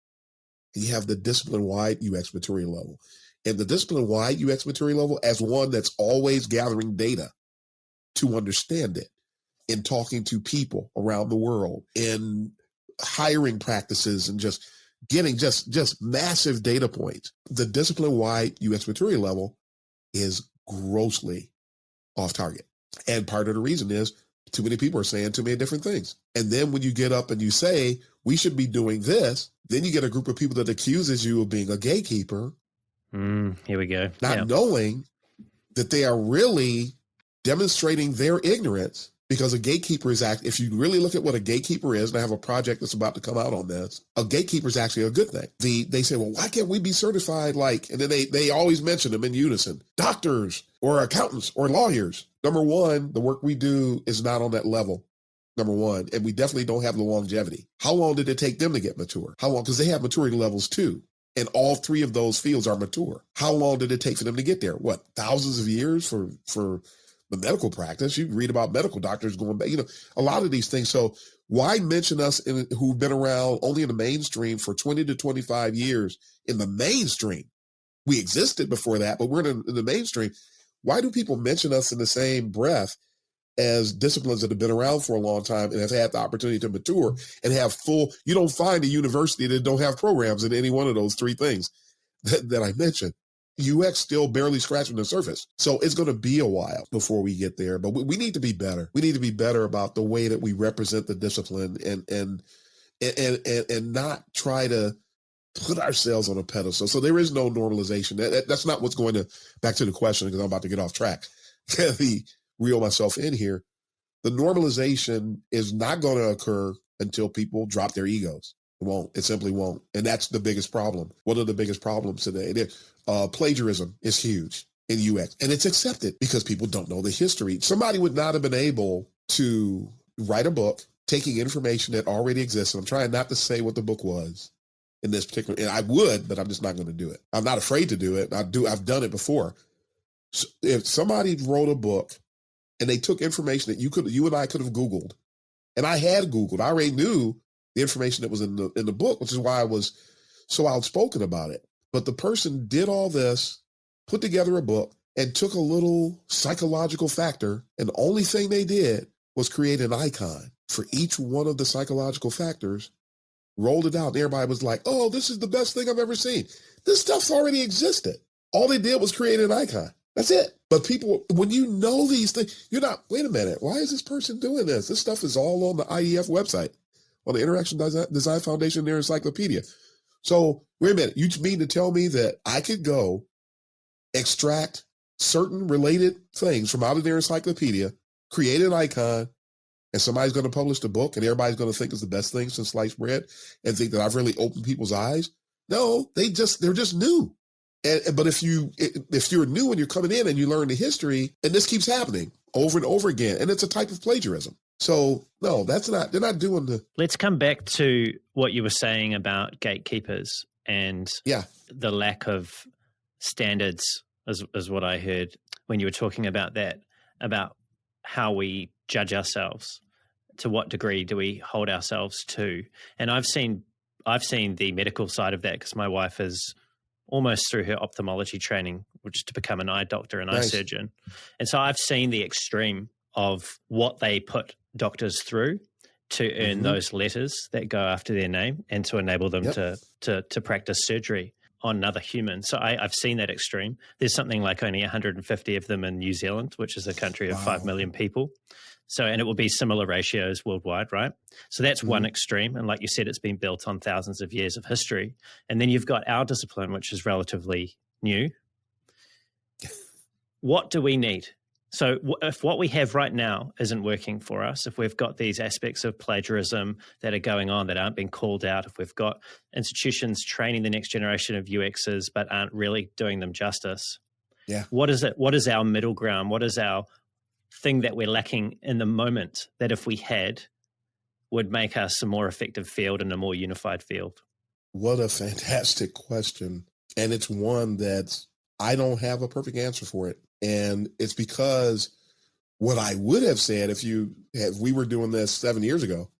and you have the discipline-wide UX maturity level. And the discipline-wide UX maturity level as one that's always gathering data to understand it, and talking to people around the world, and hiring practices, and just getting just massive data points. The discipline-wide UX maturity level is grossly off target. And part of the reason is too many people are saying too many different things. And then when you get up and you say, we should be doing this, then you get a group of people that accuses you of being a gatekeeper. Here we go. Not knowing that they are really demonstrating their ignorance, because a gatekeeper is if you really look at what a gatekeeper is, and I have a project that's about to come out on this, a gatekeeper is actually a good thing. They say, well, why can't we be certified and then they always mention them in unison, doctors or accountants or lawyers. Number one, the work we do is not on that level. Number one, and we definitely don't have the longevity. How long did it take them to get mature? How long? Because they have maturity levels too. And all three of those fields are mature. How long did it take for them to get there? What, thousands of years for the medical practice? You read about medical doctors going back, a lot of these things. So why mention us who've been around only in the mainstream for 20 to 25 years in the mainstream? We existed before that, but we're in the mainstream. Why do people mention us in the same breath as disciplines that have been around for a long time and have had the opportunity to mature and have you don't find a university that don't have programs in any one of those three things that I mentioned. UX still barely scratching the surface. So it's going to be a while before we get there, but we need to be better. We need to be better about the way that we represent the discipline and not try to put ourselves on a pedestal. So there is no normalization. That's not what's going to, back to the question, because I'm about to get off track. Reel myself in here. The normalization is not going to occur until people drop their egos. It won't. It simply won't. And that's the biggest problem. One of the biggest problems today. Plagiarism is huge in UX, and it's accepted because people don't know the history. Somebody would not have been able to write a book taking information that already exists. And I'm trying not to say what the book was in this particular, and I would, but I'm just not going to do it. I'm not afraid to do it. I've done it before. So if somebody wrote a book and they took information that you and I could have Googled, and I had Googled, I already knew the information that was in the book, which is why I was so outspoken about it. But the person did all this, put together a book, and took a little psychological factor, and the only thing they did was create an icon for each one of the psychological factors, rolled it out, and everybody was like, oh, this is the best thing I've ever seen. This stuff's already existed. All they did was create an icon. That's it. But people, when you know these things, you're not, wait a minute, why is this person doing this? This stuff is all on the IEF website, on the Interaction Design Foundation, their encyclopedia. So wait a minute, you mean to tell me that I could go extract certain related things from out of their encyclopedia, create an icon, and somebody's going to publish the book and everybody's going to think it's the best thing since sliced bread and think that I've really opened people's eyes? No, they're just new. But if you're new and you're coming in and you learn the history, and this keeps happening over and over again, and it's a type of plagiarism. So no, they're not doing the. Let's come back to what you were saying about gatekeepers and the lack of standards is what I heard when you were talking about that, about how we judge ourselves. To what degree do we hold ourselves to? And I've seen the medical side of that because my wife is almost through her ophthalmology training, which is to become an eye doctor, an eye surgeon. And so I've seen the extreme of what they put doctors through to earn those letters that go after their name and to enable them to practice surgery on another human. So I've seen that extreme. There's something like only 150 of them in New Zealand, which is a country of 5 million people. So, and it will be similar ratios worldwide, right? So that's one extreme. And like you said, it's been built on thousands of years of history. And then you've got our discipline, which is relatively new. What do we need? So if what we have right now isn't working for us, if we've got these aspects of plagiarism that are going on that aren't being called out, if we've got institutions training the next generation of UXers but aren't really doing them justice, what is it? What is our middle ground? What is our thing that we're lacking in the moment that if we had would make us a more effective field and a more unified field? What a fantastic question. And it's one that I don't have a perfect answer for it. And it's because what I would have said if we were doing this 7 years ago,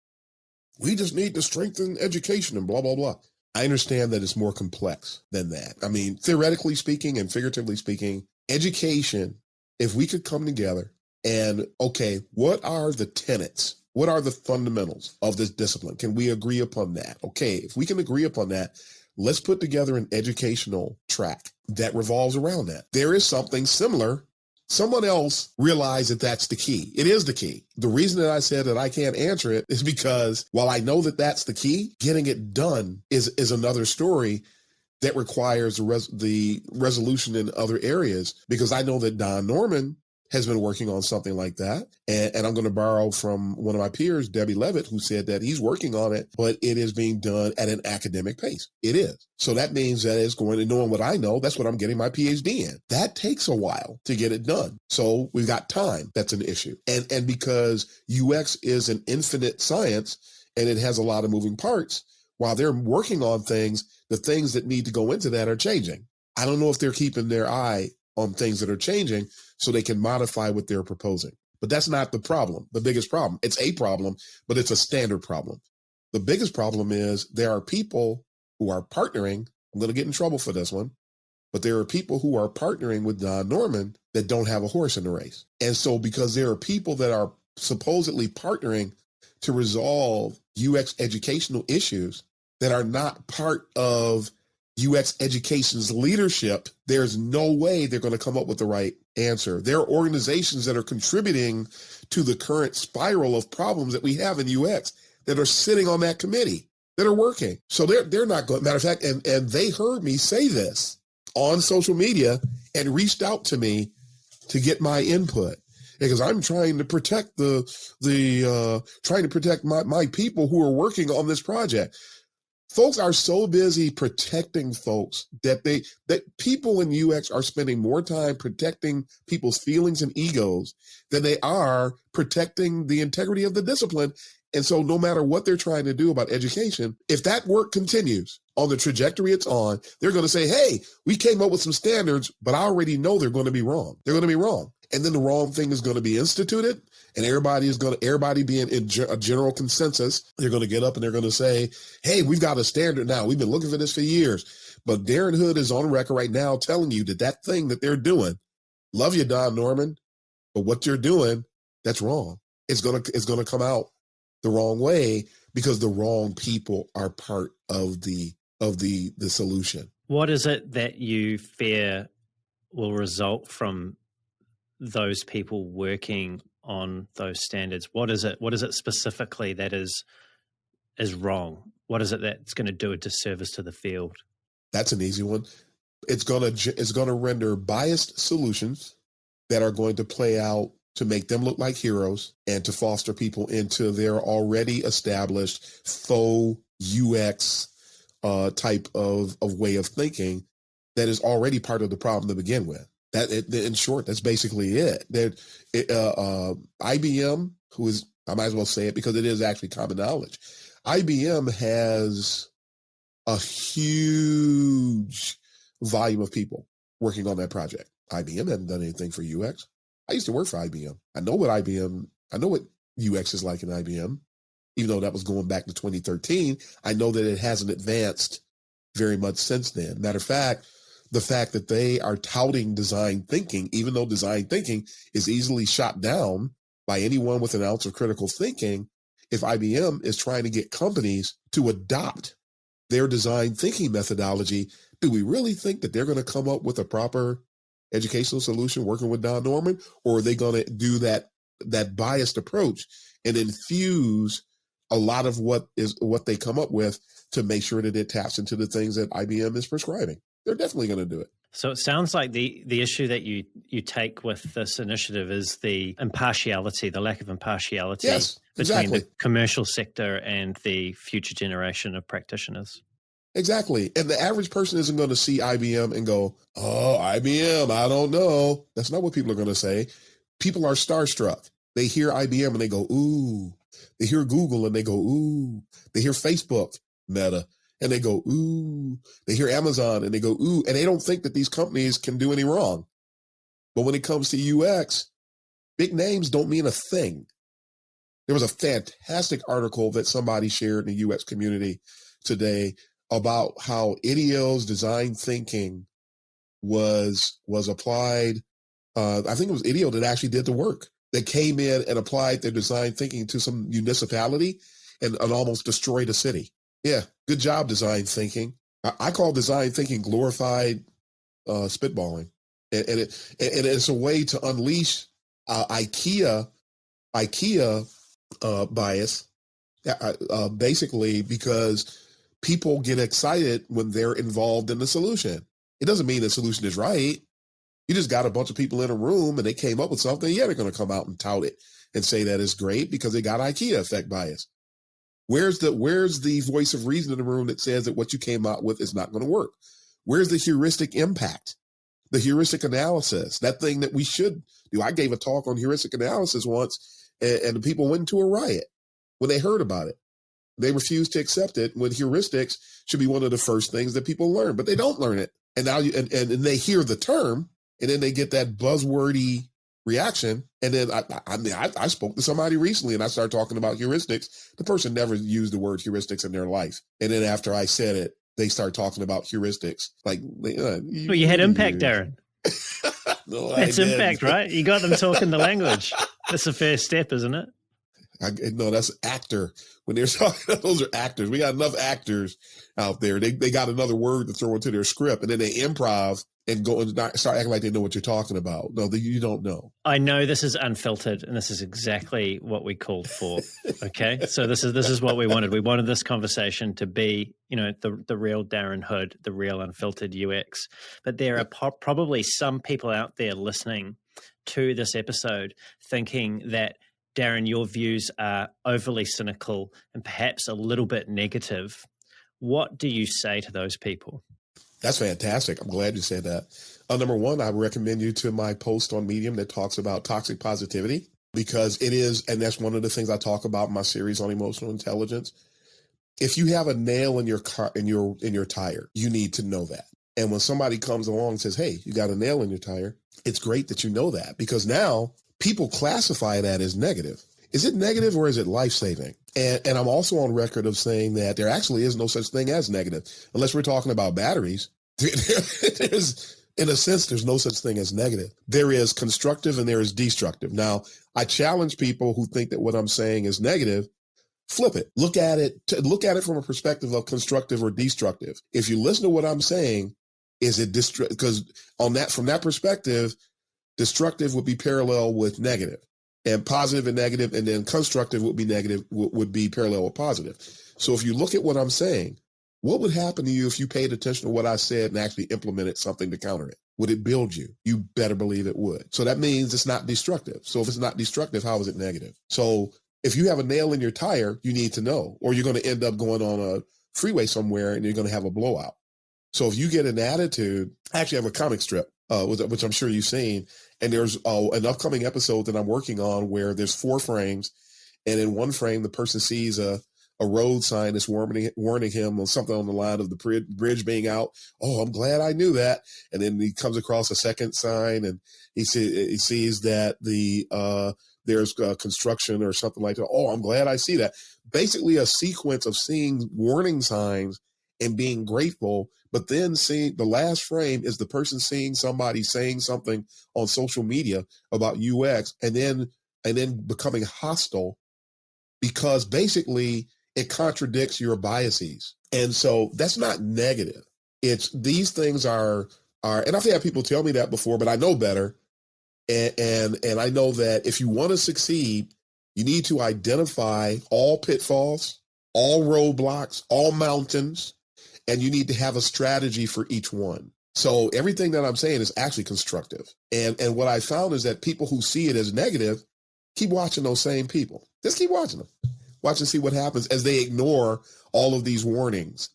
we just need to strengthen education and blah, blah, blah. I understand that it's more complex than that. I mean, theoretically speaking and figuratively speaking, education, if we could come together and, okay, what are the tenets? What are the fundamentals of this discipline? Can we agree upon that? Okay, if we can agree upon that, let's put together an educational track that revolves around that. There is something similar. Someone else realized that that's the key. It is the key. The reason that I said that I can't answer it is because while I know that that's the key, getting it done is another story that requires the resolution in other areas, because I know that Don Norman has been working on something like that. And I'm going to borrow from one of my peers, Debbie Levitt, who said that he's working on it, but it is being done at an academic pace. It is. So that means that it's going to, knowing what I know, that's what I'm getting my PhD in. That takes a while to get it done. So we've got time. That's an issue. And because UX is an infinite science and it has a lot of moving parts, while they're working on things, the things that need to go into that are changing. I don't know if they're keeping their eye on things that are changing so they can modify what they're proposing. But that's not the problem, the biggest problem. It's a problem, but it's a standard problem. The biggest problem is there are people who are partnering. I'm going to get in trouble for this one, but there are people who are partnering with Don Norman that don't have a horse in the race. And so because there are people that are supposedly partnering to resolve UX educational issues that are not part of UX education's leadership, there's no way they're going to come up with the right answer. There are organizations that are contributing to the current spiral of problems that we have in UX that are sitting on that committee, that are working. So they're not going, matter of fact, and they heard me say this on social media and reached out to me to get my input, because I'm trying to protect trying to protect my people who are working on this project. Folks are so busy protecting folks that people in UX are spending more time protecting people's feelings and egos than they are protecting the integrity of the discipline. And so no matter what they're trying to do about education, if that work continues on the trajectory it's on, they're going to say, hey, we came up with some standards, but I already know they're going to be wrong. They're going to be wrong. And then the wrong thing is going to be instituted, and everybody being in a general consensus, they're going to get up and they're going to say, hey, we've got a standard now. We've been looking for this for years. But Darren Hood is on record right now telling you that thing that they're doing, love you, Don Norman, but what you're doing, that's wrong. It's going to come out the wrong way because the wrong people are part of the solution. What is it that you fear will result from those people working on those standards? What is it specifically that is wrong? What is it that's going to do a disservice to the field? That's an easy one. It's going to render biased solutions that are going to play out to make them look like heroes and to foster people into their already established faux UX type of way of thinking that is already part of the problem to begin with. In short, that's basically it. IBM, I might as well say it because it is actually common knowledge. IBM has a huge volume of people working on that project. IBM hasn't done anything for UX. I used to work for IBM. I know what UX is like in IBM, even though that was going back to 2013. I know that it hasn't advanced very much since then. Matter of fact, the fact that they are touting design thinking, even though design thinking is easily shot down by anyone with an ounce of critical thinking, if IBM is trying to get companies to adopt their design thinking methodology, do we really think that they're going to come up with a proper educational solution working with Don Norman? Or are they going to do that biased approach and infuse a lot of what they come up with to make sure that it taps into the things that IBM is prescribing? They're definitely going to do it. So it sounds like the issue that you take with this initiative is the impartiality, the lack of impartiality between the commercial sector and the future generation of practitioners. Exactly. And the average person isn't going to see IBM and go, oh, IBM, I don't know. That's not what people are going to say. People are starstruck. They hear IBM and they go, ooh. They hear Google and they go, ooh. They hear Facebook, Meta, and they go, ooh. They hear Amazon and they go, ooh. And they don't think that these companies can do any wrong. But when it comes to UX, big names don't mean a thing. There was a fantastic article that somebody shared in the UX community today about how IDEO's design thinking was applied. I think it was IDEO that actually did the work, that came in and applied their design thinking to some municipality and almost destroyed a city. Yeah, good job, design thinking. I call design thinking glorified spitballing, and it's a way to unleash IKEA bias, basically because people get excited when they're involved in the solution. It doesn't mean the solution is right. You just got a bunch of people in a room and they came up with something. Yeah, they're going to come out and tout it and say that it's great because they got IKEA effect bias. Where's the voice of reason in the room that says that what you came out with is not going to work? Where's the heuristic impact, the heuristic analysis, that thing that we should do? I gave a talk on heuristic analysis once, and the people went into a riot when they heard about it. They refused to accept it when heuristics should be one of the first things that people learn, but they don't learn it. And now and they hear the term, and then they get that buzzwordy reaction. And then I spoke to somebody recently and I started talking about heuristics. The person never used the word heuristics in their life. And then after I said it, they started talking about heuristics. Like, well, you had impact, Darren. No, that's impact, right? You got them talking the language. That's a first step, isn't it? No, that's actor. When they're talking, those are actors. We got enough actors out there. They got another word to throw into their script, and then they improv and go and start acting like they know what you're talking about. No, you don't know. I know this is unfiltered, and this is exactly what we called for. Okay, so this is what we wanted. We wanted this conversation to be, the real Darren Hood, the real unfiltered UX. But there are probably some people out there listening to this episode thinking that, Darren, your views are overly cynical and perhaps a little bit negative. What do you say to those people? That's fantastic. I'm glad you said that. Number one, I recommend you to my post on Medium that talks about toxic positivity, because it is, and that's one of the things I talk about in my series on emotional intelligence. If you have a nail in your car, in your tire, you need to know that. And when somebody comes along and says, hey, you got a nail in your tire, it's great that you know that, because now people classify that as negative. Is it negative or is it life-saving? And I'm also on record of saying that there actually is no such thing as negative. Unless we're talking about batteries, there's, in a sense, there's no such thing as negative. There is constructive and there is destructive. Now, I challenge people who think that what I'm saying is negative, flip it. Look at it from a perspective of constructive or destructive. If you listen to what I'm saying, is it because from that perspective, destructive would be parallel with negative, and positive and negative, and then constructive would be negative, would be parallel with positive. So if you look at what I'm saying, what would happen to you if you paid attention to what I said and actually implemented something to counter it? Would it build you? You better believe it would. So that means it's not destructive. So if it's not destructive, how is it negative? So if you have a nail in your tire, you need to know, or you're going to end up going on a freeway somewhere and you're going to have a blowout. So if you get an attitude, I actually have a comic strip, which I'm sure you've seen. And there's an upcoming episode that I'm working on where there's 4 frames. And in one frame, the person sees a road sign that's warning him on something on the line of the bridge being out. Oh, I'm glad I knew that. And then he comes across a second sign and he sees that there's construction or something like that. Oh, I'm glad I see that. Basically a sequence of seeing warning signs and being grateful, but then seeing the last frame is the person seeing somebody saying something on social media about UX and then becoming hostile because basically it contradicts your biases. And so that's not negative. It's these things are and I've had people tell me that before, but I know better. And I know that if you want to succeed, you need to identify all pitfalls, all roadblocks, all mountains, and you need to have a strategy for each one. So everything that I'm saying is actually constructive. And what I found is that people who see it as negative, keep watching those same people. Just keep watching them. Watch and see what happens as they ignore all of these warnings,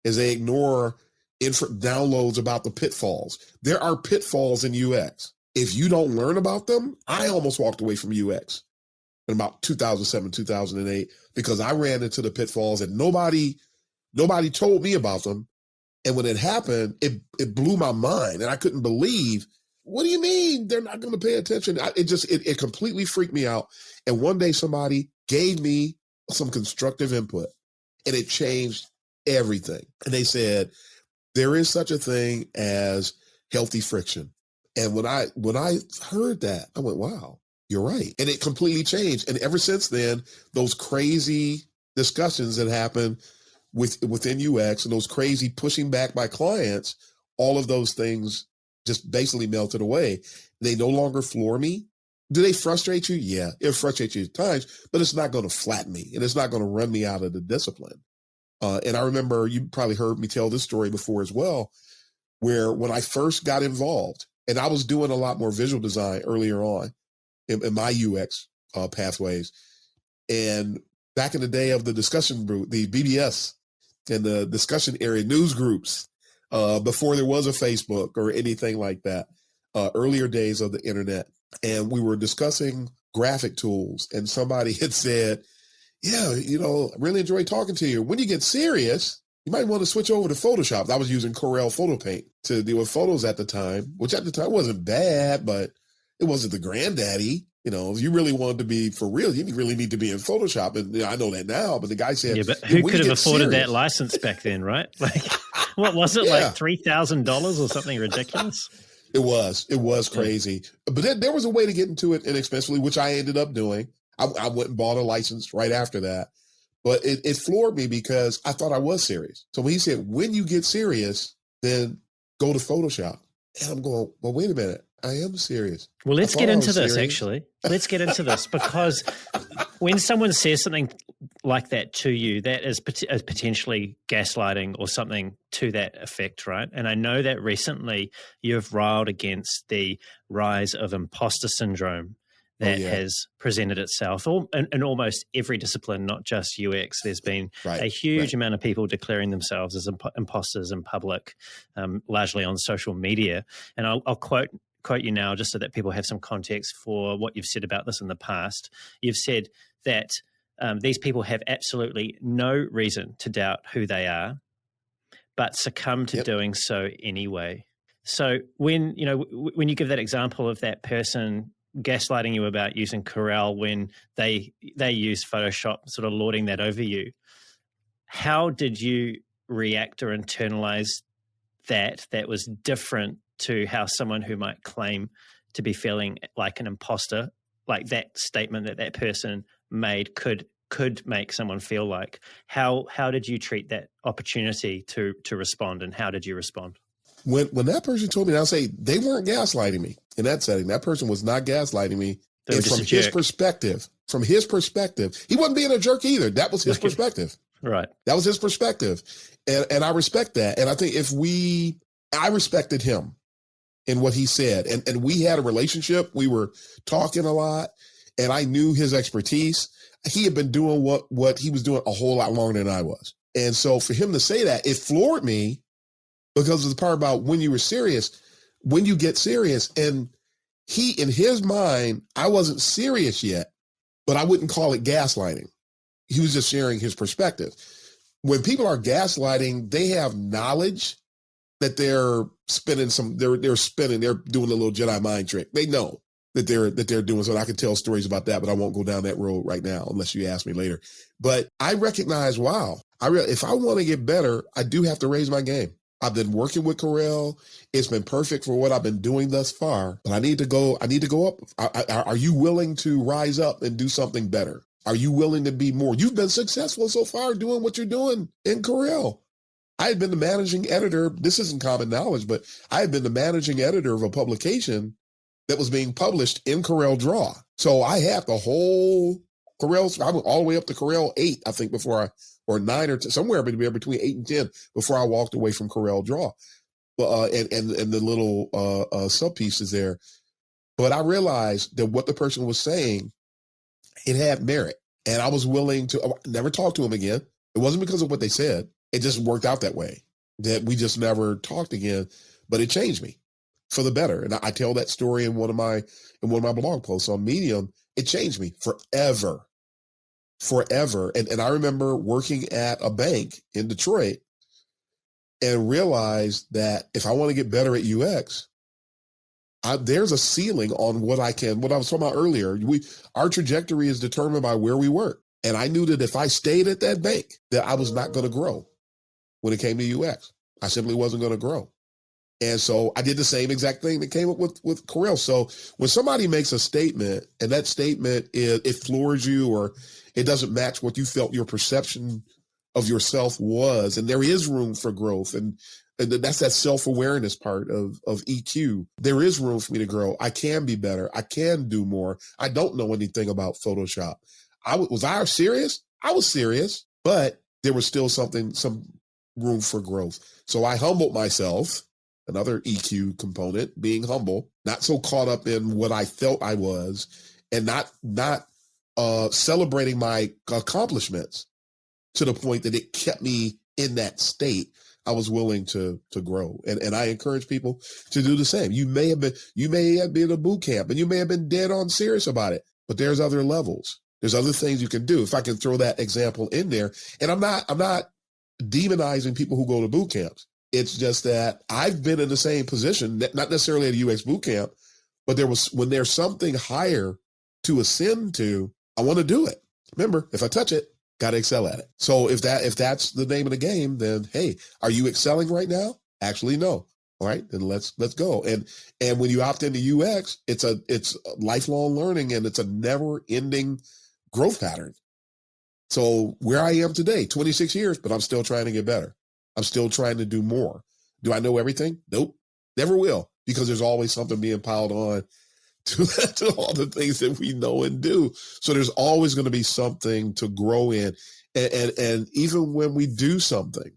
as they ignore downloads about the pitfalls. There are pitfalls in UX. If you don't learn about them, I almost walked away from UX in about 2007, 2008, because I ran into the pitfalls and nobody told me about them. And when it happened, it blew my mind and I couldn't believe, what do you mean they're not going to pay attention? It completely freaked me out. And one day somebody gave me some constructive input and it changed everything. And they said, there is such a thing as healthy friction. And when I heard that, I went, wow, you're right. And it completely changed. And ever since then, those crazy discussions that happen within UX and those crazy pushing back by clients, all of those things just basically melted away. They no longer floor me. Do they frustrate you? Yeah, it frustrates you at times, but it's not going to flatten me and it's not going to run me out of the discipline. And I remember you probably heard me tell this story before as well, where when I first got involved, and I was doing a lot more visual design earlier on in my UX pathways. And back in the day of the discussion group, the BBS and the discussion area news groups, before there was a Facebook or anything like that, earlier days of the internet. And we were discussing graphic tools and somebody had said, yeah, I really enjoy talking to you. When you get serious, you might want to switch over to Photoshop. I was using Corel Photo Paint to deal with photos at the time, which at the time wasn't bad, but it wasn't the granddaddy. If you really wanted to be for real, you really need to be in Photoshop. And I know that now, but the guy said, yeah, but who could have afforded that license back then, right? Like, what was it, like $3,000 or something ridiculous? It was crazy. Yeah. But then there was a way to get into it inexpensively, which I ended up doing. I went and bought a license right after that. But it floored me because I thought I was serious. So when he said, when you get serious, then go to Photoshop. And I'm going, well, wait a minute. I am serious. Well, let's get into this, actually. Let's get into this because when someone says something like that to you, that is potentially gaslighting or something to that effect, right? And I know that recently you've railed against the rise of imposter syndrome that has presented itself in almost every discipline, not just UX. There's been a huge amount of people declaring themselves as imposters in public, largely on social media. And I'll quote you now just so that people have some context for what you've said about this in the past. You've said that these people have absolutely no reason to doubt who they are, but succumb to doing so anyway. So when you give that example of that person gaslighting you about using Corel when they use Photoshop, sort of lording that over you, how did you react or internalize that was different to how someone who might claim to be feeling like an imposter, like that statement that person made could make someone feel like? How did you treat that opportunity to respond, and how did you respond? When that person told me, I'll say they weren't gaslighting me in that setting. That person was not gaslighting me. And from his perspective, he wasn't being a jerk either. That was his perspective. Right. That was his perspective. And I respect that. And I think I respected him in what he said. And we had a relationship. We were talking a lot and I knew his expertise. He had been doing what he was doing a whole lot longer than I was. And so for him to say that, it floored me. Because of the part about when you were serious, when you get serious. And in his mind, I wasn't serious yet, but I wouldn't call it gaslighting. He was just sharing his perspective. When people are gaslighting, they have knowledge that they're they're doing a little Jedi mind trick. They know that they're doing so. I can tell stories about that, but I won't go down that road right now unless you ask me later. But I recognize, wow, if I want to get better, I do have to raise my game. I've been working with Corel. It's been perfect for what I've been doing thus far, but I need to go up. Are you willing to rise up and do something better? Are you willing to be more? You've been successful so far doing what you're doing in Corel. I had been the managing editor. This isn't common knowledge, but I had been the managing editor of a publication that was being published in Corel Draw. So I had the whole Corel, I went all the way up to Corel 8, I think, or 9 or 10, somewhere between 8 and 10 before I walked away from Corel Draw. And the little sub pieces there. But I realized that what the person was saying, it had merit. And I was willing to never talk to him again. It wasn't because of what they said. It just worked out that way, that we just never talked again. But it changed me for the better. And I tell that story in one of my blog posts on Medium. It changed me forever. And I remember working at a bank in Detroit and realized that if I want to get better at UX, there's a ceiling on what I was talking about earlier. Our trajectory is determined by where we work. And I knew that if I stayed at that bank, that I was not going to grow when it came to UX. I simply wasn't going to grow. And so I did the same exact thing that came up with Corel. So when somebody makes a statement and that statement it floors you or it doesn't match what you felt your perception of yourself was, and there is room for growth, and that's that self-awareness part of EQ. There is room for me to grow. I can be better. I can do more. I don't know anything about Photoshop. Was I serious? I was serious, but there was still some room for growth. So I humbled myself, another EQ component, being humble, not so caught up in what I felt I was, and not celebrating my accomplishments to the point that it kept me in that state. I was willing to grow. And I encourage people to do the same. You may have been a boot camp and you may have been dead on serious about it, but there's other levels. There's other things you can do. If I can throw that example in there, and I'm not demonizing people who go to boot camps. It's just that I've been in the same position, not necessarily at a UX boot camp, but when there's something higher to ascend to, I want to do it. Remember, if I touch it, got to excel at it. So if that's the name of the game, then hey, are you excelling right now? Actually, no. All right, then let's go. And when you opt into UX, it's lifelong learning and it's a never-ending growth pattern. So where I am today, 26 years, but I'm still trying to get better. I'm still trying to do more. Do I know everything? Nope, never will, because there's always something being piled on to all the things that we know and do. So there's always going to be something to grow in. And even when we do something,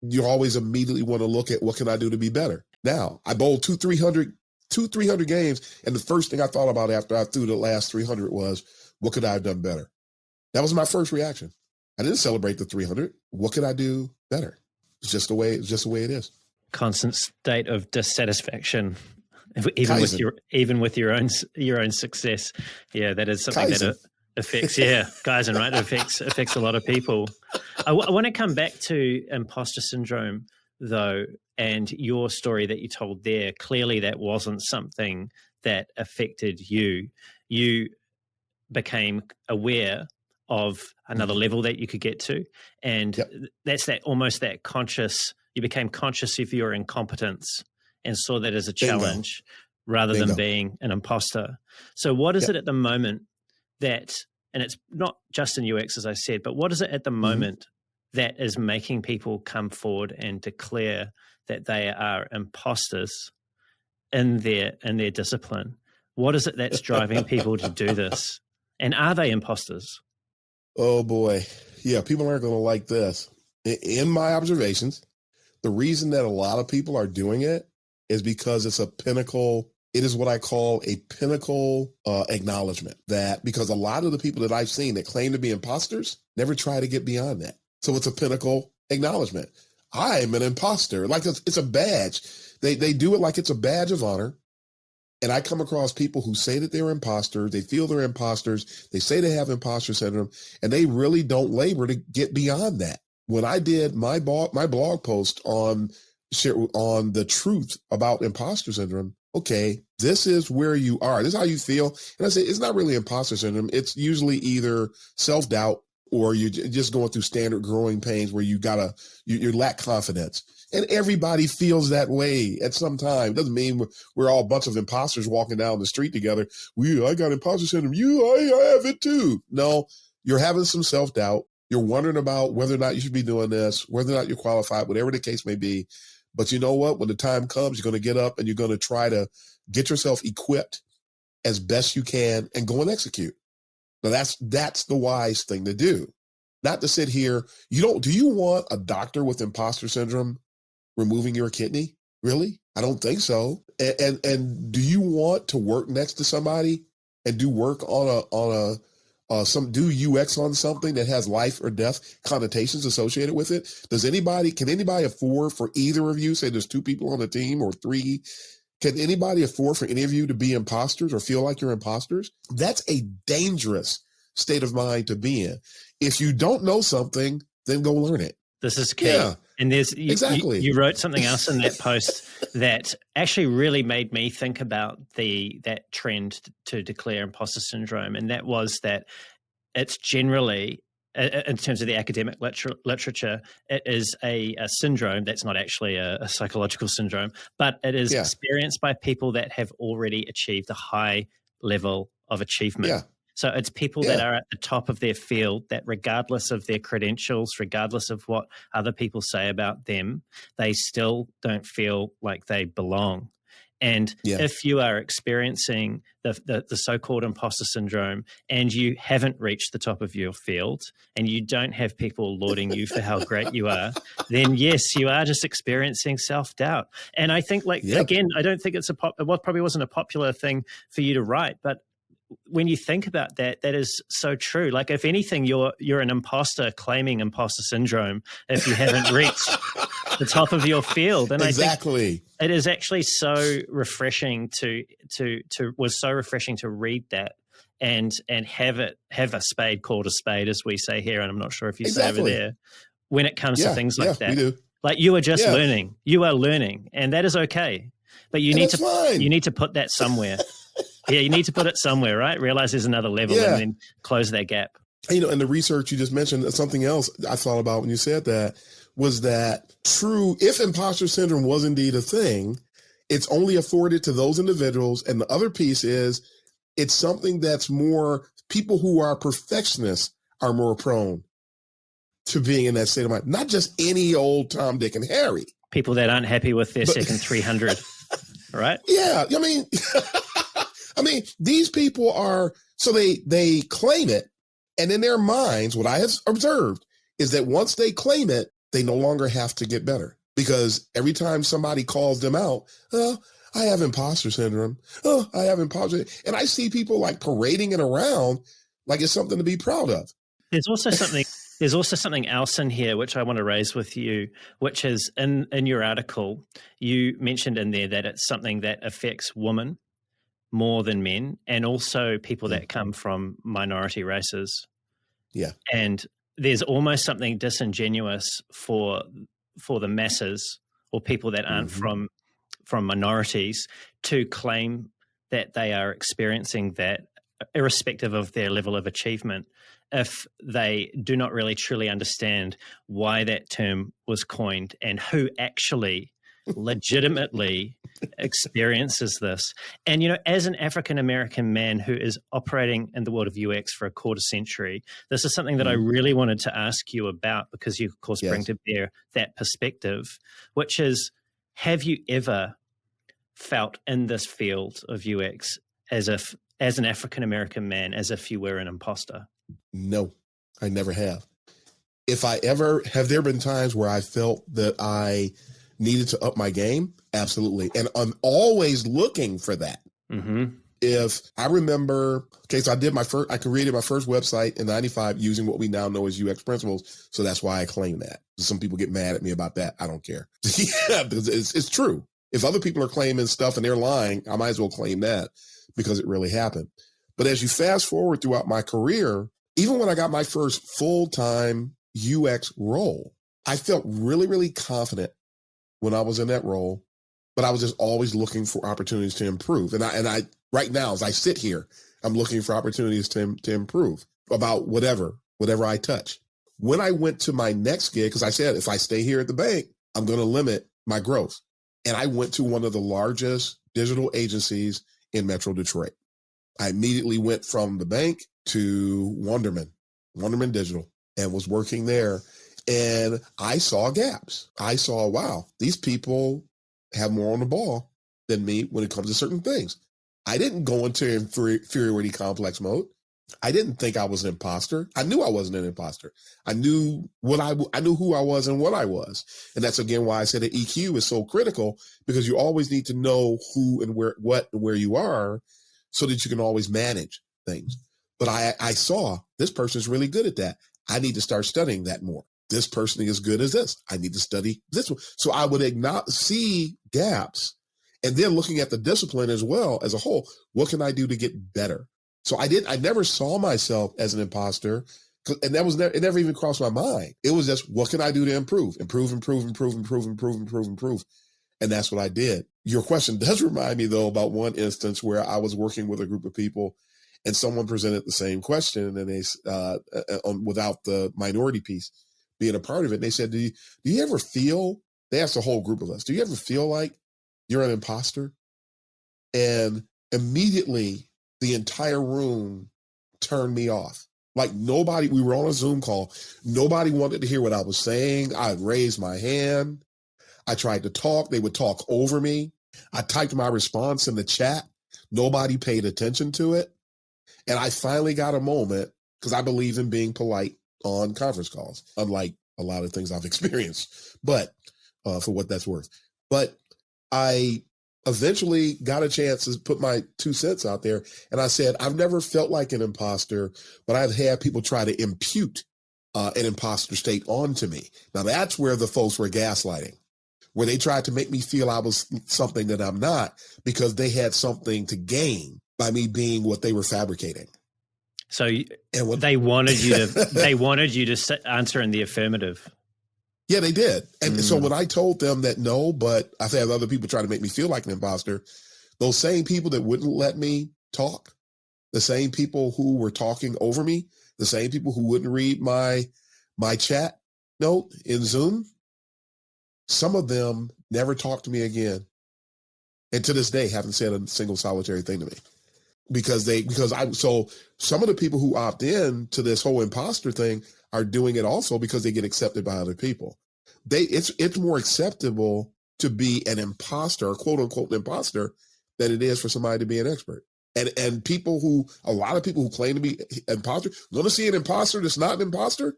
you always immediately want to look at what can I do to be better. Now, I bowled 300 games. And the first thing I thought about after I threw the last 300 was, what could I have done better? That was my first reaction. I didn't celebrate the 300. What could I do better? It's just the way it is. Constant state of dissatisfaction. Even with your own success, yeah, that is something Kaizen. that affects, Kaizen, right? It affects a lot of people. I want to come back to imposter syndrome, though, and your story that you told there. Clearly, that wasn't something that affected you. You became aware of another level that you could get to, and that's almost that conscious. You became conscious of your incompetence and saw that as a challenge rather than being an imposter. So what is it at the moment that, and it's not just in UX, as I said, but what is it at the moment that is making people come forward and declare that they are imposters in their discipline? What is it that's driving people to do this? And are they imposters? Oh boy. Yeah, people aren't going to like this. In my observations, the reason that a lot of people are doing it is because it's a pinnacle. It is what I call a pinnacle acknowledgement, that because a lot of the people that I've seen that claim to be imposters never try to get beyond that. So it's a pinnacle acknowledgement. I'm an imposter. Like it's a badge. They do it like it's a badge of honor. And I come across people who say that they're imposters. They feel they're imposters. They say they have imposter syndrome, and they really don't labor to get beyond that. When I did my blog post on the truth about imposter syndrome, okay, this is where you are. This is how you feel. And I say, it's not really imposter syndrome. It's usually either self-doubt or you're just going through standard growing pains where you lack confidence. And everybody feels that way at some time. It doesn't mean we're all a bunch of imposters walking down the street together. I got imposter syndrome. I have it too. No, you're having some self-doubt. You're wondering about whether or not you should be doing this, whether or not you're qualified, whatever the case may be. But you know what? When the time comes, you're going to get up and you're going to try to get yourself equipped as best you can and go and execute. Now that's the wise thing to do. Not to sit here. Do you want a doctor with imposter syndrome removing your kidney? Really? I don't think so. And do you want to work next to somebody and do work on do UX on something that has life or death connotations associated with it? Can anybody afford for either of you, say there's 2 people on the team or 3, can anybody afford for any of you to be imposters or feel like you're imposters? That's a dangerous state of mind to be in. If you don't know something, then go learn it. This is key. Yeah. And exactly. You wrote something else in that post that actually really made me think about that trend to declare imposter syndrome. And that was that it's generally, in terms of the academic literature, it is a syndrome that's not actually a psychological syndrome, but it is experienced by people that have already achieved a high level of achievement. Yeah. So it's people that are at the top of their field that regardless of their credentials, regardless of what other people say about them, they still don't feel like they belong. And if you are experiencing the so-called imposter syndrome and you haven't reached the top of your field and you don't have people lauding you for how great you are, then yes, you are just experiencing self-doubt. And I think again, I don't think it probably wasn't a popular thing for you to write, but when you think about that, that is so true. Like if anything, you're an imposter claiming imposter syndrome if you haven't reached the top of your field. And exactly. I think it is actually so refreshing was so refreshing to read that and have a spade called a spade, as we say here. And I'm not sure if you say over there, when it comes to things like that. We do. Like you are just learning. You are learning, and that is okay. But you need to put that somewhere. Yeah, you need to put it somewhere, right? Realize there's another level and then close that gap. And the research you just mentioned, something else I thought about when you said that was that true, if imposter syndrome was indeed a thing, it's only afforded to those individuals. And the other piece is it's something that's more, people who are perfectionists are more prone to being in that state of mind. Not just any old Tom, Dick, and Harry. People that aren't happy with their second 300, right? Yeah, I mean, these people are, so they claim it, and in their minds, what I have observed is that once they claim it, they no longer have to get better, because every time somebody calls them out, oh, I have imposter syndrome. Oh, I have imposter. And I see people like parading it around like it's something to be proud of. There's also something else in here which I want to raise with you, which is in your article, you mentioned in there that it's something that affects women more than men, and also people that come from minority races. Yeah. And there's almost something disingenuous for the masses or people that aren't from minorities to claim that they are experiencing that irrespective of their level of achievement, if they do not really truly understand why that term was coined and who actually legitimately experiences this. And, as an African-American man who is operating in the world of UX for a quarter century, this is something that I really wanted to ask you about, because you, of course, bring to bear that perspective, which is, have you ever felt in this field of UX as an African-American man, as if you were an imposter? No, I never have. Have there been times where I felt that I needed to up my game? Absolutely. And I'm always looking for that. Mm-hmm. If I remember, so I created my first website in 95 using what we now know as UX principles. So that's why I claim that. Some people get mad at me about that. I don't care. Because it's true. If other people are claiming stuff and they're lying, I might as well claim that because it really happened. But as you fast forward throughout my career, even when I got my first full-time UX role, I felt really, really confident when I was in that role, but I was just always looking for opportunities to improve. And I right now, as I sit here, I'm looking for opportunities to improve about whatever. whatever I touch. When I went to my next gig, because I said, if I stay here at the bank, I'm going to limit my growth. And I went to one of the largest digital agencies in Metro Detroit. I immediately went from the bank to Wonderman Digital, and was working there. And I saw gaps. I saw, wow, these people have more on the ball than me when it comes to certain things. I didn't go into inferiority complex mode. I didn't think I was an imposter. I knew I wasn't an imposter. I knew I knew who I was and what I was. And that's again why I said that EQ is so critical, because you always need to know who and where you are, so that you can always manage things. But I saw this person is really good at that. I need to start studying that more. This person is good as this. I need to study this one. So I would see gaps, and then looking at the discipline as well as a whole. What can I do to get better? So I never saw myself as an imposter, and it never even crossed my mind. It was just, what can I do to improve? And that's what I did. Your question does remind me, though, about one instance where I was working with a group of people, and someone presented the same question, and they without the minority piece being a part of it. And they said, do you ever feel, they asked a whole group of us, do you ever feel like you're an imposter? And immediately the entire room turned me off. Like nobody, we were on a Zoom call. Nobody wanted to hear what I was saying. I raised my hand. I tried to talk. They would talk over me. I typed my response in the chat. Nobody paid attention to it. And I finally got a moment, because I believe in being polite on conference calls, unlike a lot of things I've experienced, but for what that's worth. But I eventually got a chance to put my 2 cents out there. And I said, I've never felt like an imposter, but I've had people try to impute an imposter state onto me. Now that's where the folks were gaslighting, where they tried to make me feel I was something that I'm not, because they had something to gain by me being what they were fabricating. So they wanted you to answer in the affirmative. Yeah, they did. And so when I told them that no, but I've had other people try to make me feel like an imposter, those same people that wouldn't let me talk, the same people who were talking over me, the same people who wouldn't read my chat note in Zoom, some of them never talked to me again. And to this day, haven't said a single solitary thing to me. So some of the people who opt in to this whole imposter thing are doing it also because they get accepted by other people. It's more acceptable to be an imposter, or quote unquote imposter, than it is for somebody to be an expert. And a lot of people who claim to be imposter, want to see an imposter that's not an imposter,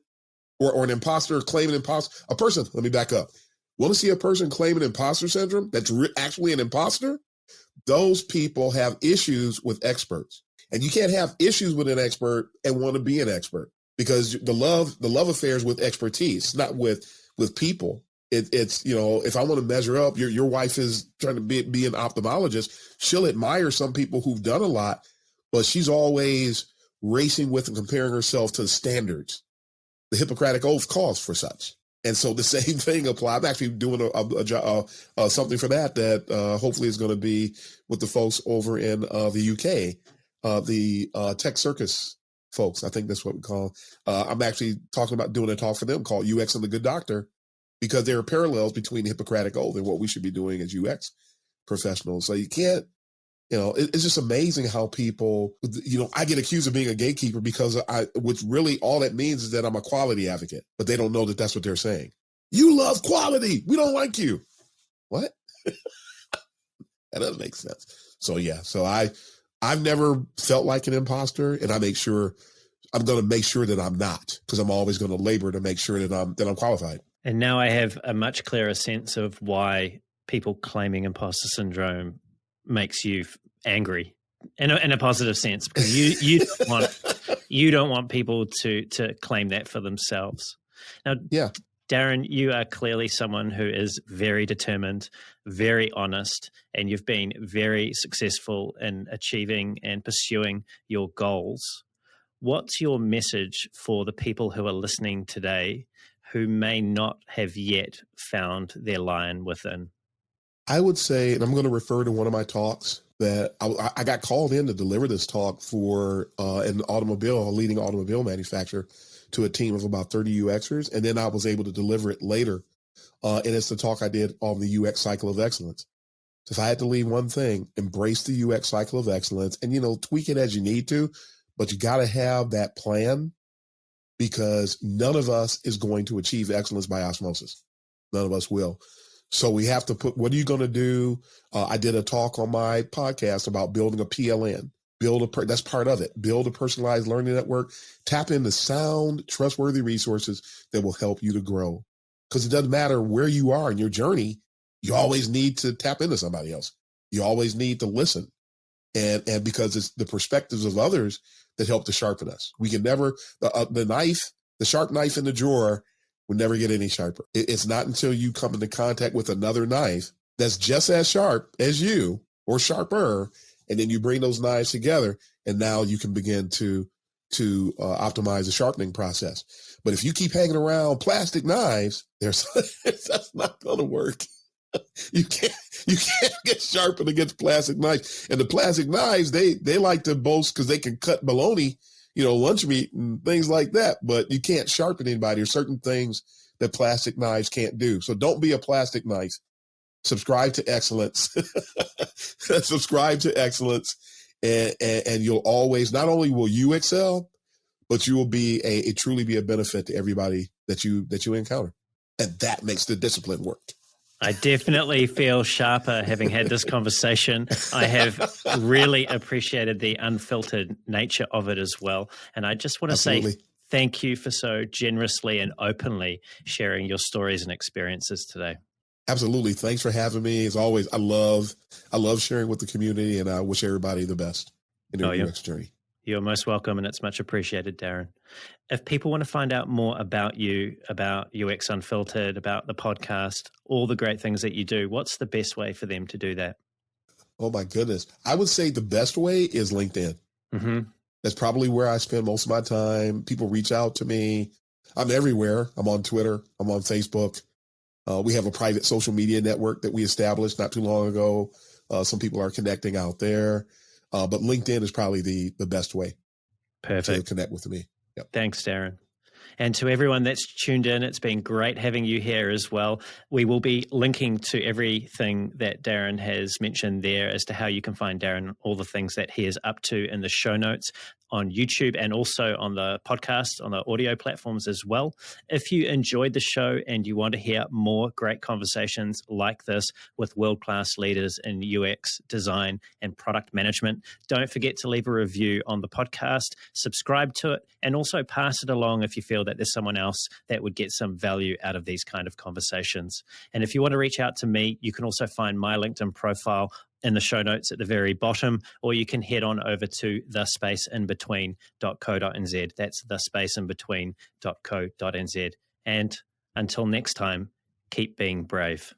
or an imposter claiming imposter. Let me back up. Want to see a person claiming imposter syndrome that's actually an imposter? Those people have issues with experts, and you can't have issues with an expert and want to be an expert, because the love affair is with expertise, not with people. It's if I want to measure up, your wife is trying to be an ophthalmologist. She'll admire some people who've done a lot, but she's always racing with and comparing herself to the standards. The Hippocratic Oath calls for such. And so the same thing applies. I'm actually doing a something for that hopefully is going to be with the folks over in the UK, the Tech Circus folks. I think that's what we call. I'm actually talking about doing a talk for them called UX and the Good Doctor, because there are parallels between the Hippocratic Oath and what we should be doing as UX professionals. So you can't, it's just amazing how people, I get accused of being a gatekeeper because which really all that means is that I'm a quality advocate, but they don't know that that's what they're saying. You love quality. We don't like you. What? That doesn't make sense. So yeah, I've never felt like an imposter, and I'm going to make sure that I'm not, because I'm always going to labor to make sure that I'm qualified. And now I have a much clearer sense of why people claiming imposter syndrome makes you angry in a positive sense, because you don't want people to claim that for themselves. Now, yeah. Darren, you are clearly someone who is very determined, very honest, and you've been very successful in achieving and pursuing your goals. What's your message for the people who are listening today who may not have yet found their lion within? I would say, and I'm going to refer to one of my talks, that I got called in to deliver this talk for a leading automobile manufacturer to a team of about 30 UXers. And then I was able to deliver it later. And it's the talk I did on the UX cycle of excellence. So if I had to leave one thing, embrace the UX cycle of excellence and, tweak it as you need to, but you got to have that plan, because none of us is going to achieve excellence by osmosis. None of us will. So we have to put, what are you going to do? I did a talk on my podcast about building a PLN. That's part of it. Build a personalized learning network. Tap into sound, trustworthy resources that will help you to grow. Because it doesn't matter where you are in your journey. You always need to tap into somebody else. You always need to listen. And because it's the perspectives of others that help to sharpen us. We can never, the sharp knife in the drawer would never get any sharper. It's not until you come into contact with another knife that's just as sharp as you or sharper, and then you bring those knives together, and now you can begin to optimize the sharpening process. But if you keep hanging around plastic knives, that's not going to work. You can't get sharpened against plastic knives. And the plastic knives, they like to boast because they can cut bologna, lunch meat and things like that. But you can't sharpen anybody. There's certain things that plastic knives can't do. So don't be a plastic knife. Subscribe to excellence. Subscribe to excellence, and you'll always, not only will you excel, but you will be truly be a benefit to everybody that you encounter. And that makes the discipline work. I definitely feel sharper having had this conversation. I have really appreciated the unfiltered nature of it as well. And I just want to say thank you for so generously and openly sharing your stories and experiences today. Absolutely. Thanks for having me. As always, I love sharing with the community, and I wish everybody the best in their UX journey. You're most welcome, and it's much appreciated, Darren. If people want to find out more about you, about UX Unfiltered, about the podcast, all the great things that you do, what's the best way for them to do that? Oh, my goodness. I would say the best way is LinkedIn. Mm-hmm. That's probably where I spend most of my time. People reach out to me. I'm everywhere. I'm on Twitter. I'm on Facebook. We have a private social media network that we established not too long ago. Some people are connecting out there. But LinkedIn is probably the best way to connect with me. Yep. Thanks, Darren. And to everyone that's tuned in, it's been great having you here as well. We will be linking to everything that Darren has mentioned there as to how you can find Darren, all the things that he is up to in the show notes on YouTube and also on the podcast, on the audio platforms as well. If you enjoyed the show and you want to hear more great conversations like this with world-class leaders in UX design and product management, don't forget to leave a review on the podcast, subscribe to it, and also pass it along if you feel that there's someone else that would get some value out of these kind of conversations. And if you want to reach out to me, you can also find my LinkedIn profile in the show notes at the very bottom, or you can head on over to thespaceinbetween.co.nz. That's thespaceinbetween.co.nz. And until next time, keep being brave.